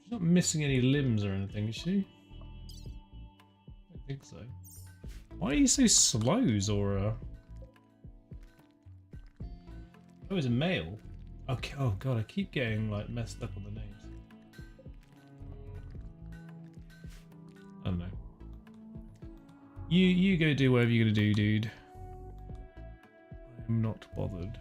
She's not missing any limbs or anything, is she? I don't think so. Why are you so slow, Zora? Oh, it's a male. Okay. Oh god, I keep getting like messed up on the names. I don't know. You go do whatever you're gonna do, dude. I'm not bothered.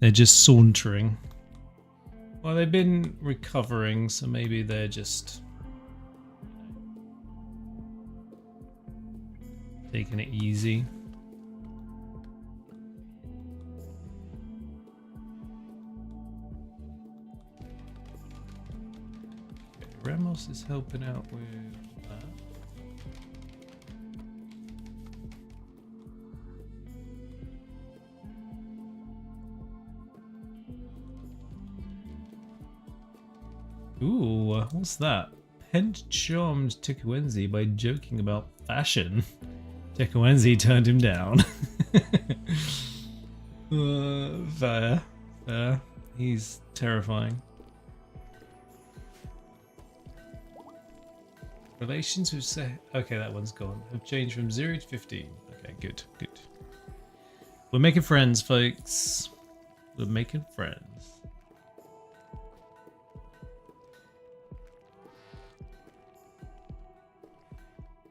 They're just sauntering. Well, they've been recovering, so maybe they're just taking it easy. Okay, Ramos is helping out with that. Ooh, what's that? Pent charmed Tekuenzi by joking about fashion. Tekuenzi turned him down. Fair. He's terrifying. Relations with okay, that one's gone. Have changed from 0 to 15. Okay, good. We're making friends, folks. We're making friends.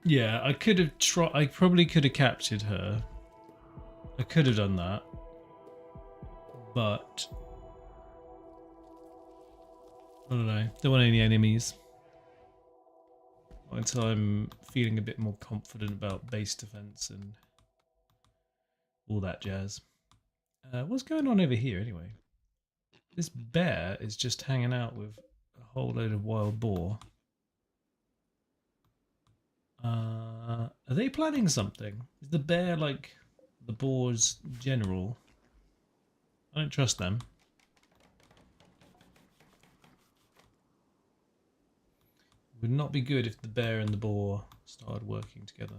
Yeah, I could have tried. I probably could have captured her. I could have done that, but I don't know. Don't want any enemies. Not until I'm feeling a bit more confident about base defense and all that jazz. What's going on over here anyway? This bear is just hanging out with a whole load of wild boar. Are they planning something? Is the bear like the boar's general? I don't trust them. It would not be good if the bear and the boar started working together.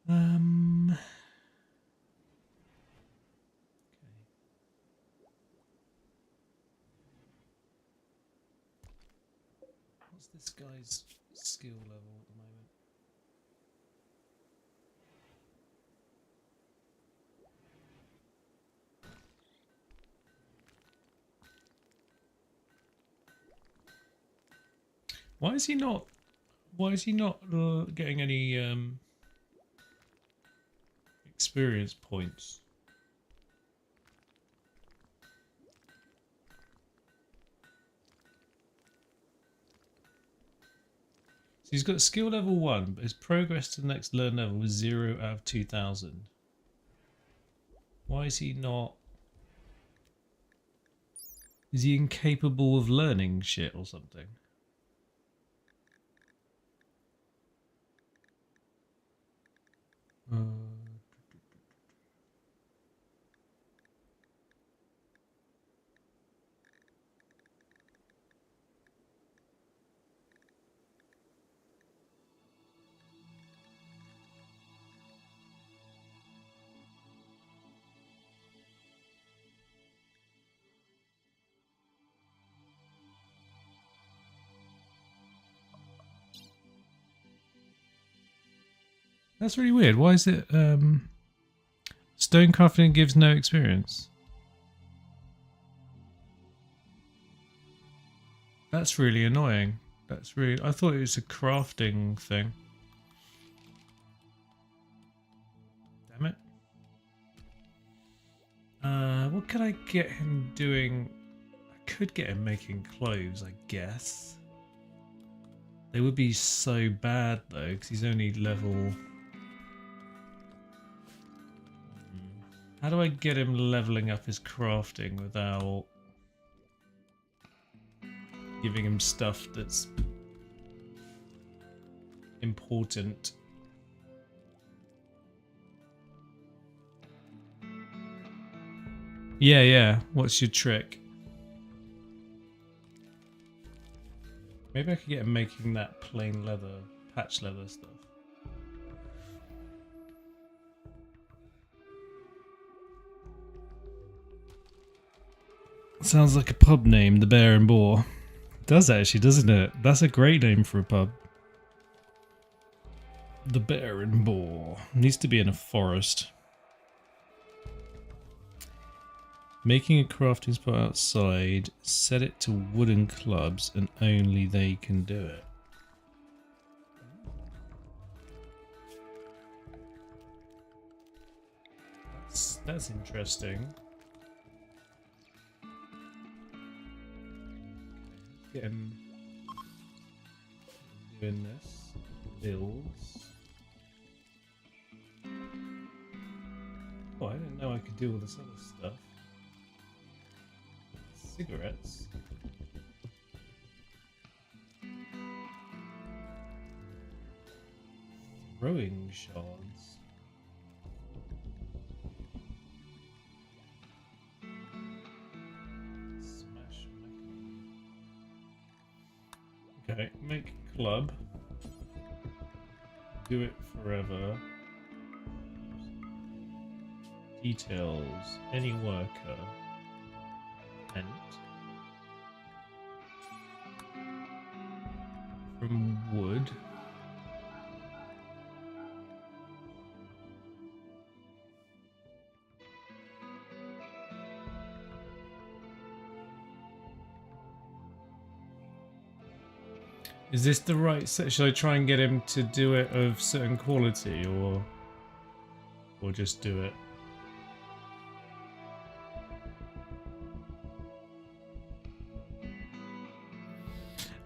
Okay. What's this guy's skill level at the moment? Why is he not? Why is he not getting any experience points? So he's got skill level 1, but his progress to the next learn level was 0 out of 2000. Why is he not? Is he incapable of learning shit or something? That's really weird. Why is it stonecrafting gives no experience? That's really annoying. That's really. I thought it was a crafting thing. Damn it. What could I get him doing? I could get him making clothes, I guess. They would be so bad though, because he's only level. How do I get him leveling up his crafting without giving him stuff that's important? Yeah. What's your trick? Maybe I could get him making that plain leather, patch leather stuff. Sounds like a pub name, the Bear and Boar. It does actually, doesn't it? That's a great name for a pub. The Bear and Boar. Needs to be in a forest. Making a crafting spot outside. Set it to wooden clubs and only they can do it. That's interesting. Get him doing this. Builds. Oh, I didn't know I could do all this other stuff. Cigarettes. Throwing shards. Smash mechanism. Okay, make club. Do it forever. Details. Any worker. Tent. From wood. Is this the right set? Should I try and get him to do it of certain quality or just do it?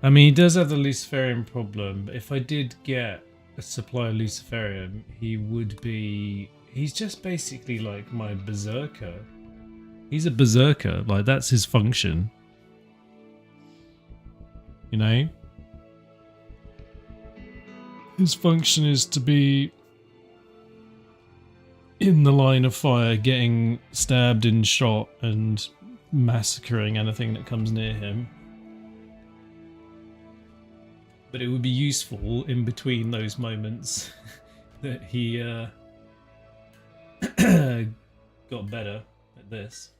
I mean, he does have the Luciferian problem, but if I did get a supply of Luciferium, he would be... He's just basically like my berserker. He's a berserker, like that's his function. You know? His function is to be in the line of fire, getting stabbed and shot and massacring anything that comes near him. But it would be useful in between those moments that he got better at this.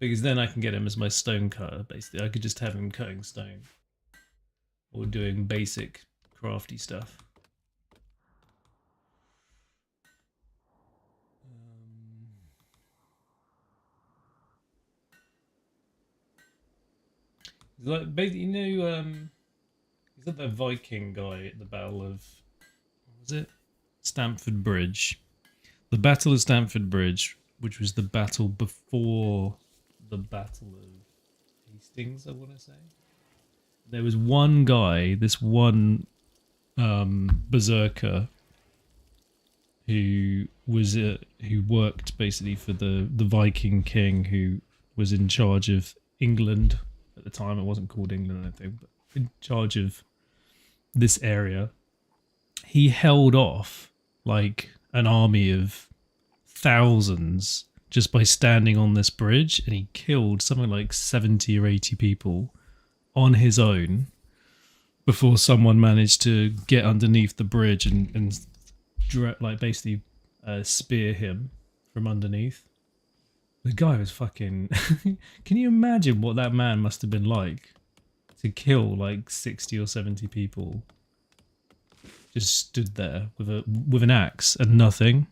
Because then I can get him as my stone cutter, basically. I could just have him cutting stone. or doing basic crafty stuff. Like basically, you know, is that the Viking guy at the Battle of, what was it? Stamford Bridge. The Battle of Stamford Bridge, which was the battle before the Battle of Hastings, I want to say. There was one guy, this one berserker, who worked basically for the Viking king who was in charge of England at the time. It wasn't called England or anything, but in charge of this area. He held off like an army of thousands just by standing on this bridge, and he killed something like 70 or 80 people on his own before someone managed to get underneath the bridge and like basically spear him from underneath. The guy was fucking can you imagine what that man must have been like to kill like 60 or 70 people? Just stood there with an axe and nothing,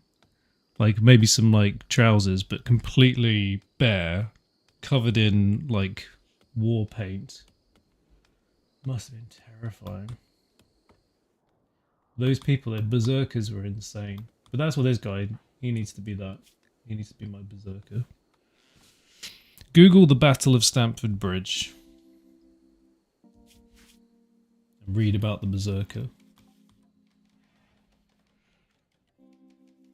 like maybe some like trousers, but completely bare, covered in like war paint. Must have been terrifying. Those people, their berserkers were insane. But that's what this guy, he needs to be that. He needs to be my berserker. Google the Battle of Stamford Bridge. And read about the berserker.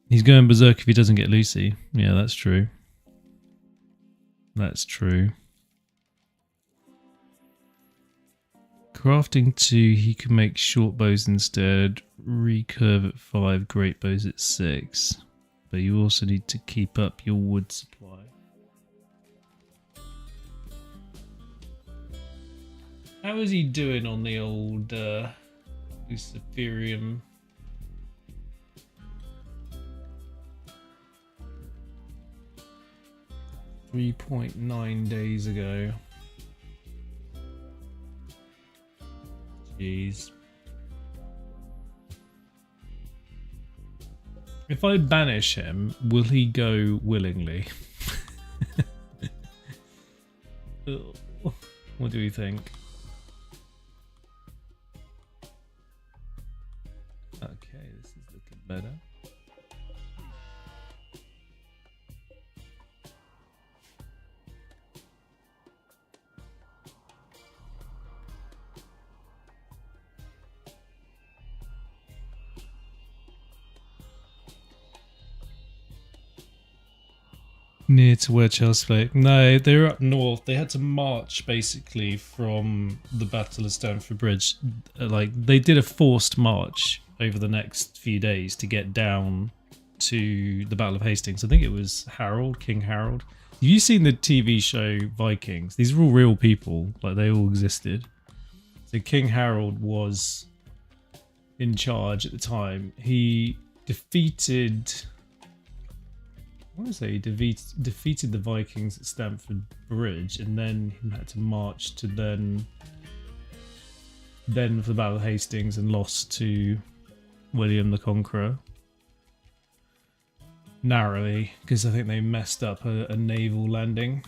He's going berserk if he doesn't get Lucy. Yeah, that's true. That's true. Crafting 2, he can make short bows instead. Recurve at 5, great bows at 6. But you also need to keep up your wood supply. How is he doing on the old Luciferium? .9 days ago. Jeez. If I banish him, will he go willingly? What do we think? Okay, this is looking better. Near to where Chelsea play. No, they were up north. They had to march basically from the Battle of Stamford Bridge. Like they did a forced march over the next few days to get down to the Battle of Hastings. I think it was Harold, King Harold. Have you seen the TV show Vikings? These are all real people. Like they all existed. So King Harold was in charge at the time. He defeated... I want to say he defeated the Vikings at Stamford Bridge, and then he had to march to then for the Battle of Hastings and lost to William the Conqueror. Narrowly, because I think they messed up a naval landing.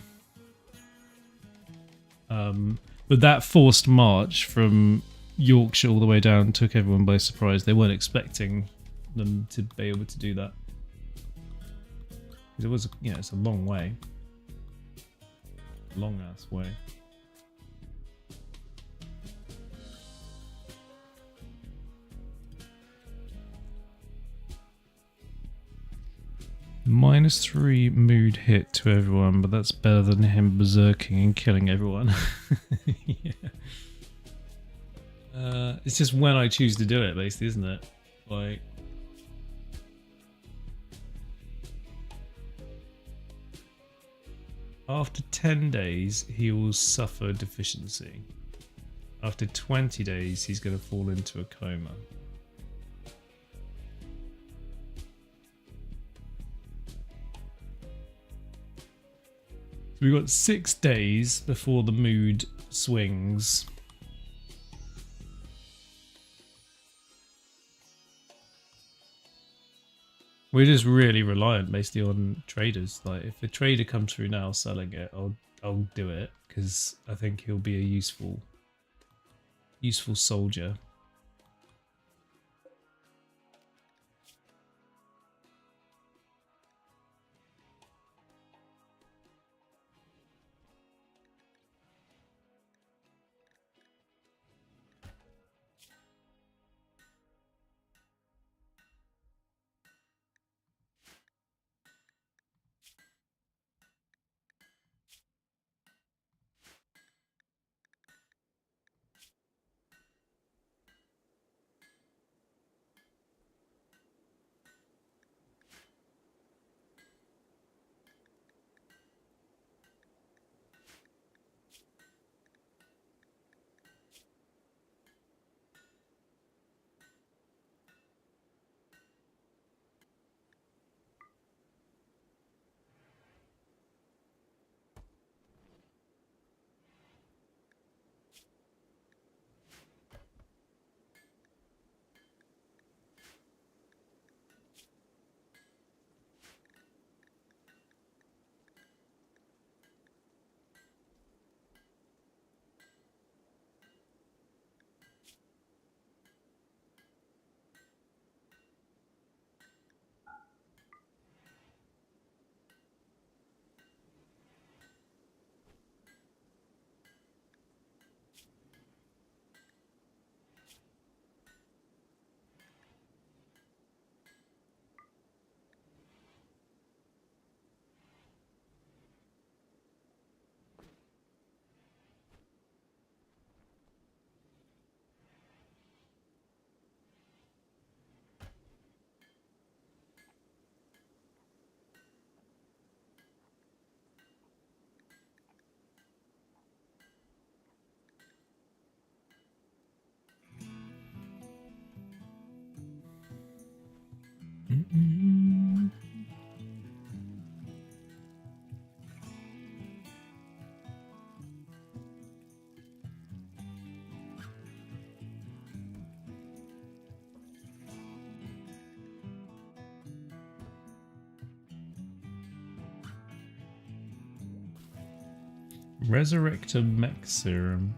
But that forced march from Yorkshire all the way down took everyone by surprise. They weren't expecting them to be able to do that. It was, you know, it's a long way. Long ass way. -3 mood hit to everyone, but that's better than him berserking and killing everyone. Yeah. It's just when I choose to do it, basically, isn't it? Like... After 10 days, he will suffer deficiency. After 20 days, he's going to fall into a coma. So we've got 6 days before the mood swings. We're just really reliant basically on traders. Like if a trader comes through now selling it, I'll do it because I think he'll be a useful soldier. Resurrector mech serum.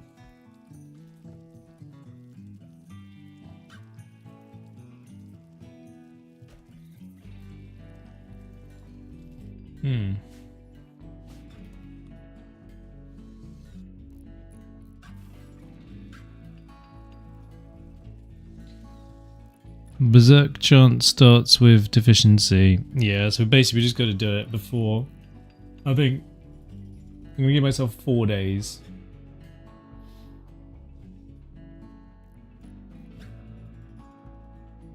Berserk chant starts with deficiency. Yeah, so basically we just got to do it before. I think I'm going to give myself 4 days.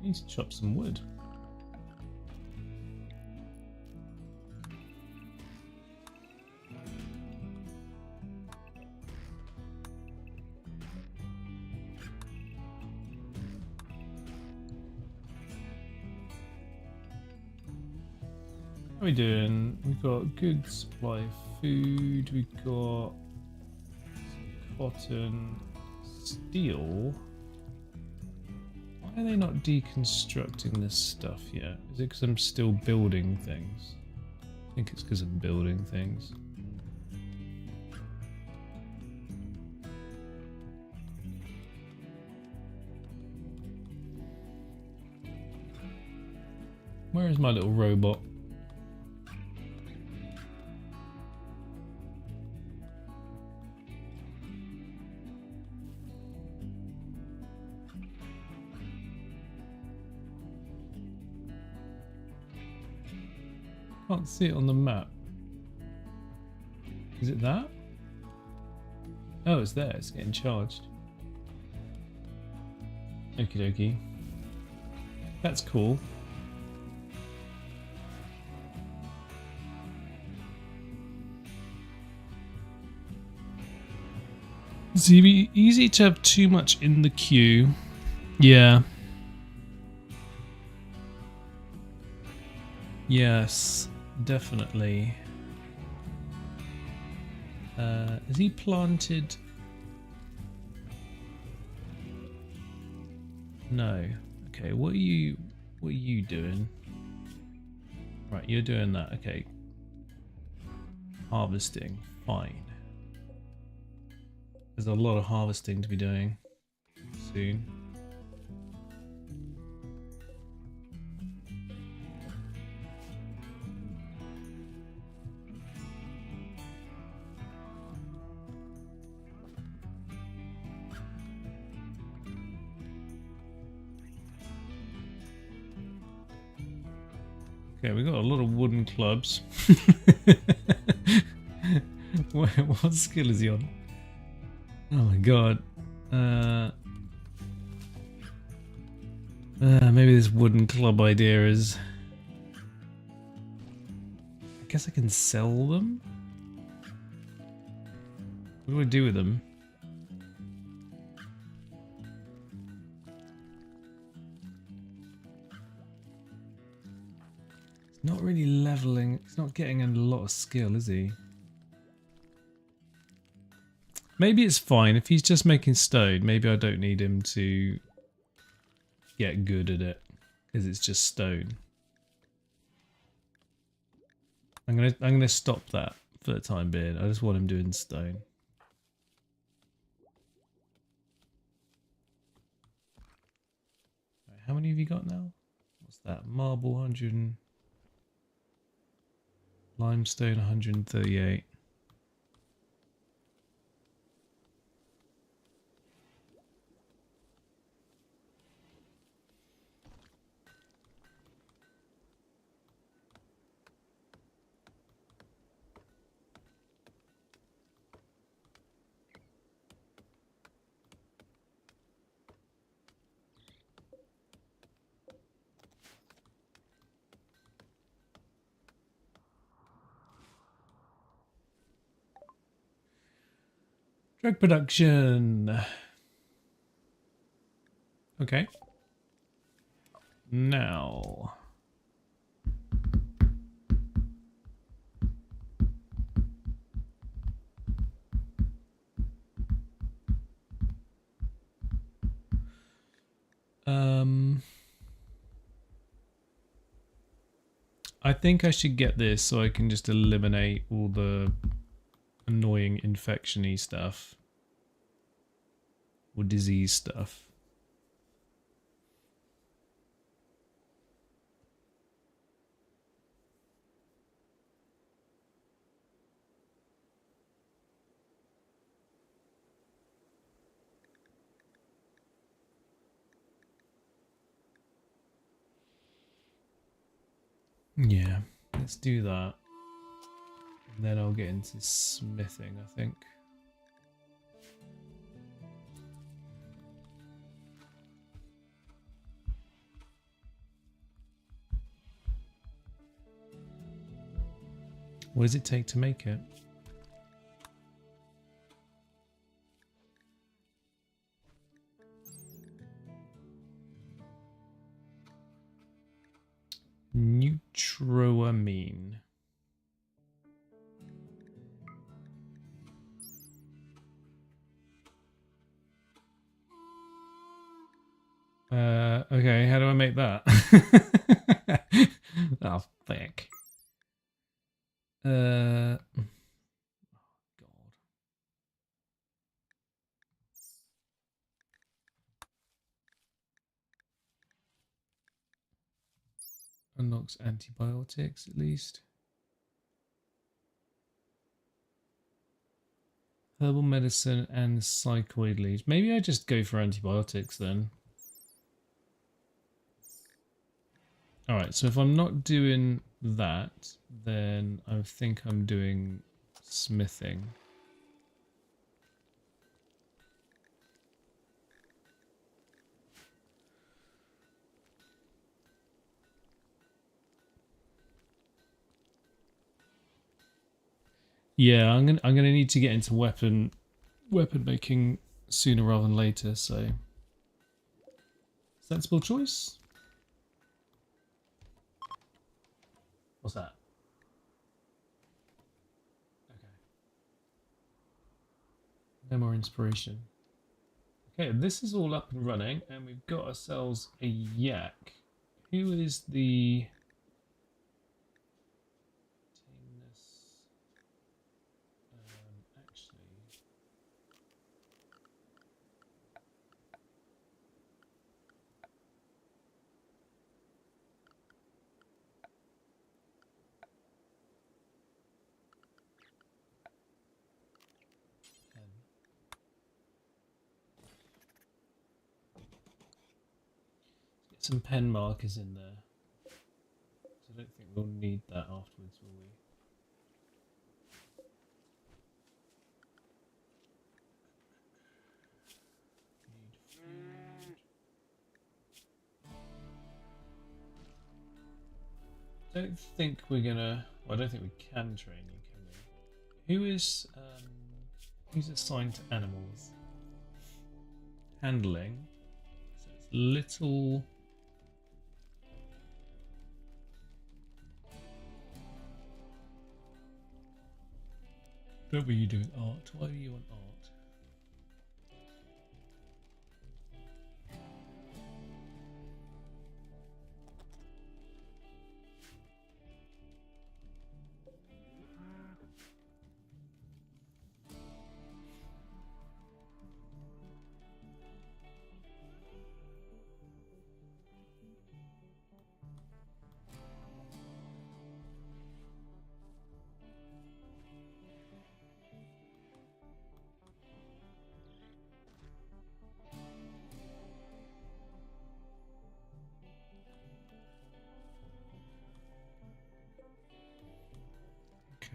I need to chop some wood. How are we doing? We've got good supply of food, we've got cotton, steel. Why are they not deconstructing this stuff yet? Is it because I'm still building things? I think it's because I'm building things. Where is my little robot? Can't see it on the map. Is it that? Oh, it's there. It's getting charged. Okie dokie. That's cool. It's easy to have too much in the queue. Yeah. Yes, definitely. Is he planted? No. Okay, what are you doing? Right, you're doing that. Okay. Harvesting. Fine. There's a lot of harvesting to be doing soon. Okay, we got a lot of wooden clubs. What skill is he on? Oh my god. Maybe this wooden club idea is... I guess I can sell them? What do I do with them? It's not really leveling. He's not getting a lot of skill, is he? Maybe it's fine. If he's just making stone, maybe I don't need him to get good at it. Because it's just stone. I'm gonna stop that for the time being. I just want him doing stone. Right, how many have you got now? What's that? Marble 100 and limestone 138. Drug production. Okay. Now. I think I should get this so I can just eliminate all the annoying infection-y stuff. Or disease stuff. Yeah, let's do that. And then I'll get into smithing, I think. What does it take to make it? Neutroamine. Okay, how do I make that? Oh, fuck. Oh, God. Unlocks antibiotics, at least. Herbal medicine and psychoid leaves. Maybe I just go for antibiotics then. Alright, so if I'm not doing that, then I think I'm doing smithing. Yeah, I'm gonna need to get into weapon making sooner rather than later, so sensible choice. What's that? Okay. No more inspiration. Okay, this is all up and running, and we've got ourselves a yak. Who is the... some pen markers in there. So I don't think we'll need that afterwards, will we? I don't think we're gonna. Well, I don't think we can train you, can we? Who's assigned to animals? Handling. So it's little. What were you doing? Art. Why do you want art?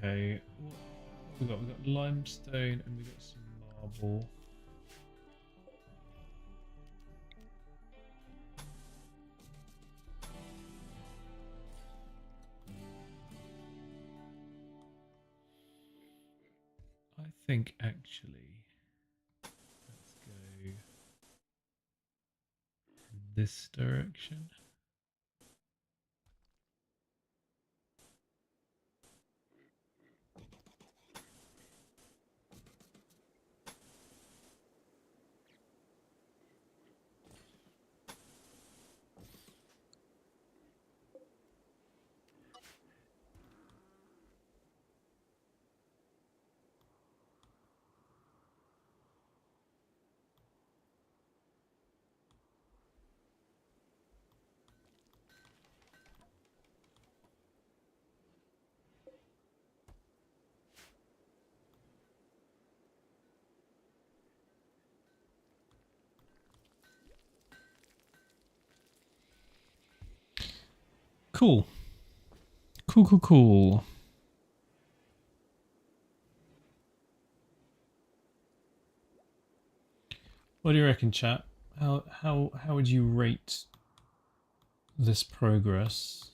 Okay, what have we got? We've got limestone and we've got some marble. I think actually, let's go in this direction. Cool. Cool. What do you reckon, chat? How would you rate this progress?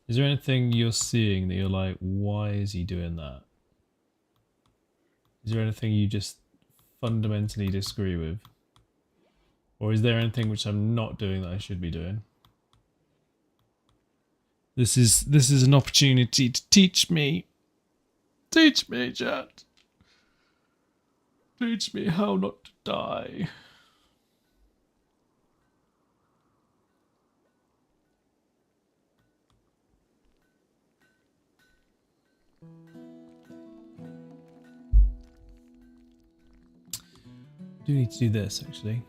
Is there anything you're seeing that you're like, why is he doing that? Is there anything you just fundamentally disagree with? Or is there anything which I'm not doing that I should be doing? This is an opportunity to teach me. Teach me, chat. Teach me how not to die. I do need to do this actually.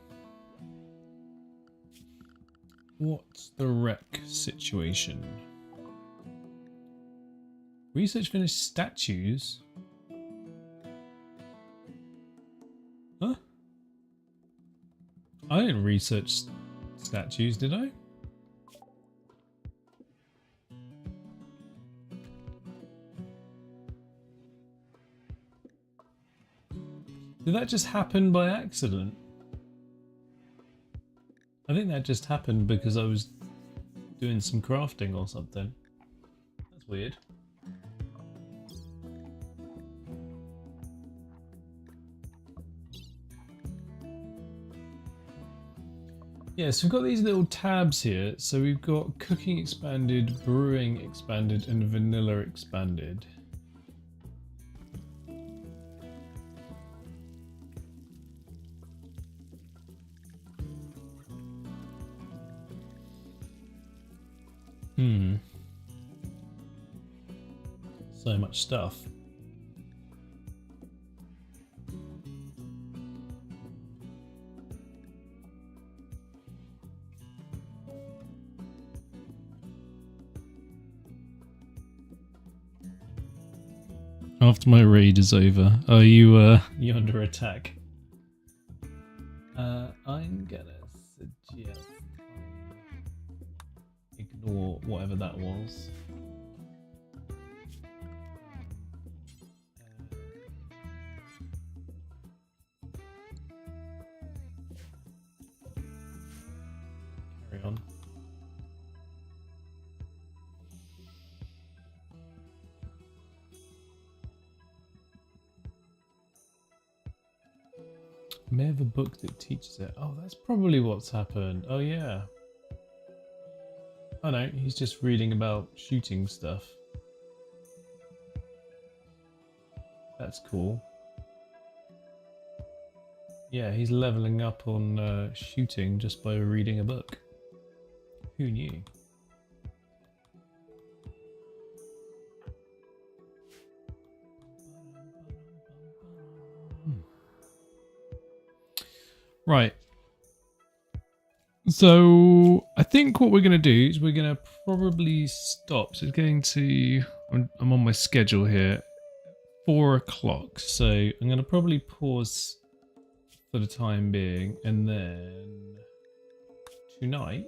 What's the wreck situation? Research finished statues? Huh? I didn't research statues, did I? Did that just happen by accident? I think that just happened because I was doing some crafting or something. That's weird. Yeah, so we've got these little tabs here. So we've got cooking expanded, brewing expanded, and vanilla expanded. So much stuff. After my raid is over, are you under attack? I'm gonna suggest I ignore whatever that was. Carry on. May have a book that teaches it. Oh, that's probably what's happened. Oh yeah. Oh no, he's just reading about shooting stuff. That's cool. Yeah, he's leveling up on shooting just by reading a book. Who knew? Right. So I think what we're going to do is we're going to probably stop. So it's going to, I'm on my schedule here, 4 o'clock. So I'm going to probably pause for the time being, and then tonight,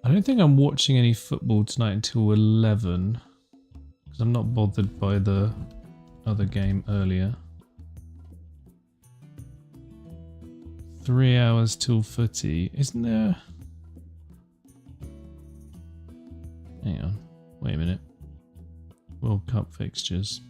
I don't think I'm watching any football tonight until 11 because I'm not bothered by the other game earlier. 3 hours till footy, isn't there? Hang on, wait a minute. World Cup fixtures.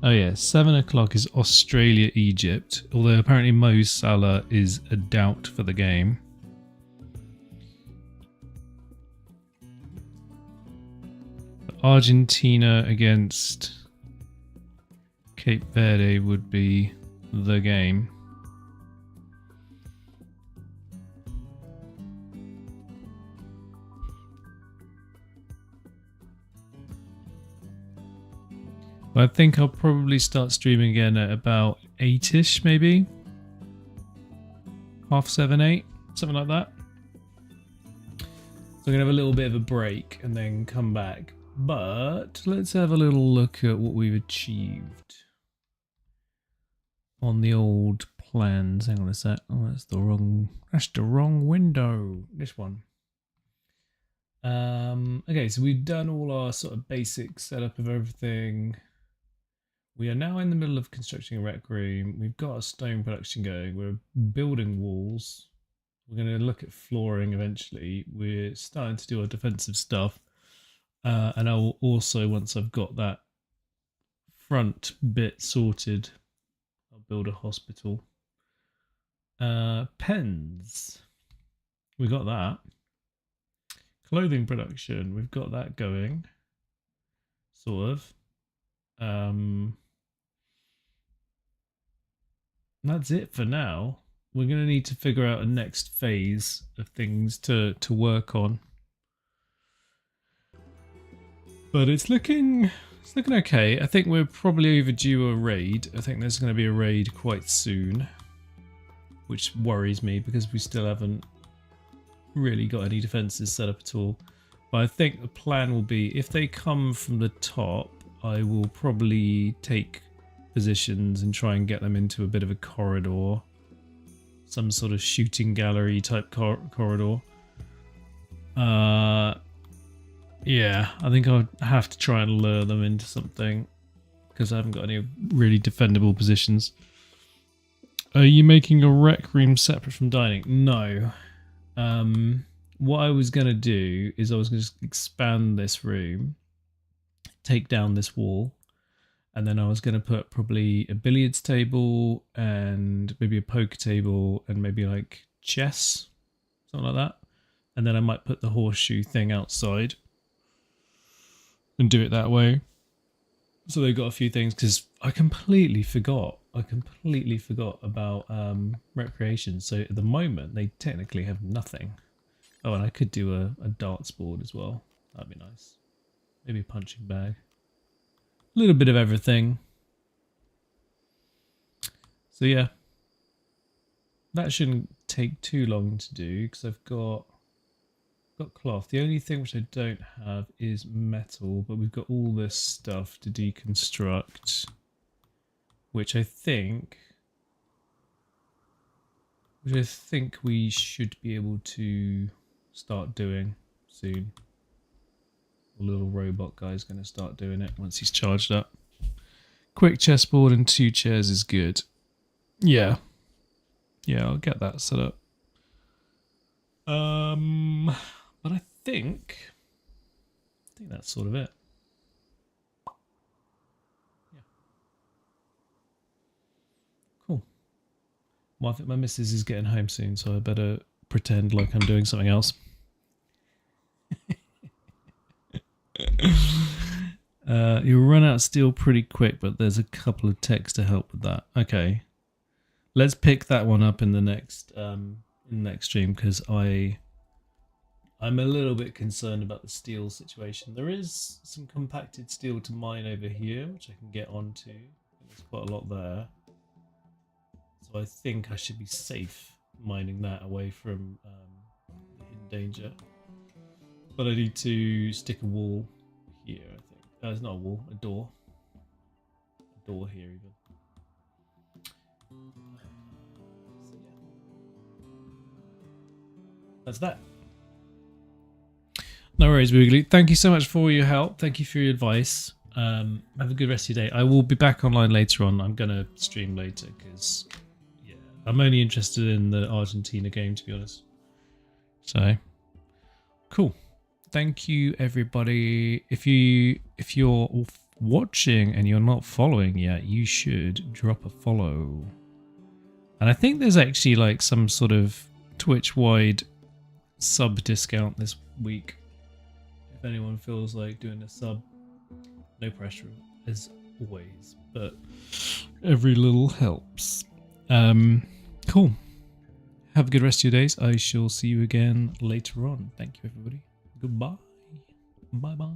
Oh yeah, 7 o'clock is Australia, Egypt, although apparently Mo Salah is a doubt for the game. Argentina against Cape Verde would be the game. I think I'll probably start streaming again at about 8ish, maybe 7:30, 8, something like that. So I'm gonna have a little bit of a break and then come back. But let's have a little look at what we've achieved on the old plans. Hang on a sec. Oh, that's the wrong window. This one. Okay, so we've done all our sort of basic setup of everything. We are now in the middle of constructing a rec room. We've got a stone production going. We're building walls. We're going to look at flooring eventually. We're starting to do our defensive stuff. And I will also, once I've got that front bit sorted, I'll build a hospital. Pens. We got that. Clothing production. We've got that going. Sort of. That's it for now. We're going to need to figure out a next phase of things to work on. But it's looking okay. I think we're probably overdue a raid. I think there's going to be a raid quite soon, which worries me because we still haven't really got any defenses set up at all. But I think the plan will be, if they come from the top, I will probably take positions and try and get them into a bit of a corridor, some sort of shooting gallery type corridor. Yeah, I think I'll have to try and lure them into something because I haven't got any really defendable positions. Are you making a rec room separate from dining? No. What I was going to do is I was going to expand this room, take down this wall, and then I was going to put probably a billiards table and maybe a poker table and maybe like chess, something like that. And then I might put the horseshoe thing outside and do it that way. So they've got a few things because I completely forgot about recreation. So at the moment they technically have nothing. Oh, and I could do a darts board as well. That'd be nice. Maybe a punching bag. A little bit of everything. So yeah, that shouldn't take too long to do because I've got got cloth. The only thing which I don't have is metal, but we've got all this stuff to deconstruct, which I think we should be able to start doing soon. The little robot guy's going to start doing it once he's charged up. Quick chessboard and 2 chairs is good. Yeah. Yeah, I'll get that set up. But I think that's sort of it. Yeah. Cool. Well, I think my missus is getting home soon, so I better pretend like I'm doing something else. You'll run out of steel pretty quick, but there's a couple of techs to help with that. Okay. Let's pick that one up in the next stream, because I'm a little bit concerned about the steel situation. There is some compacted steel to mine over here, which I can get onto. There's quite a lot there. So I think I should be safe mining that away from the hidden danger. But I need to stick a wall here, I think. It's not a wall, a door. A door here even. So yeah. That's that. No worries, Boogly. Thank you so much for your help. Thank you for your advice. Have a good rest of your day. I will be back online later on. I'm going to stream later because, yeah, I'm only interested in the Argentina game, to be honest. So, cool. Thank you, everybody. If you're watching and you're not following yet, you should drop a follow. And I think there's actually like some sort of Twitch-wide sub discount this week. If anyone feels like doing a sub, no pressure as always, but every little helps. Cool. Have a good rest of your days. I shall see you again later on. Thank you, everybody. Goodbye. Bye-bye.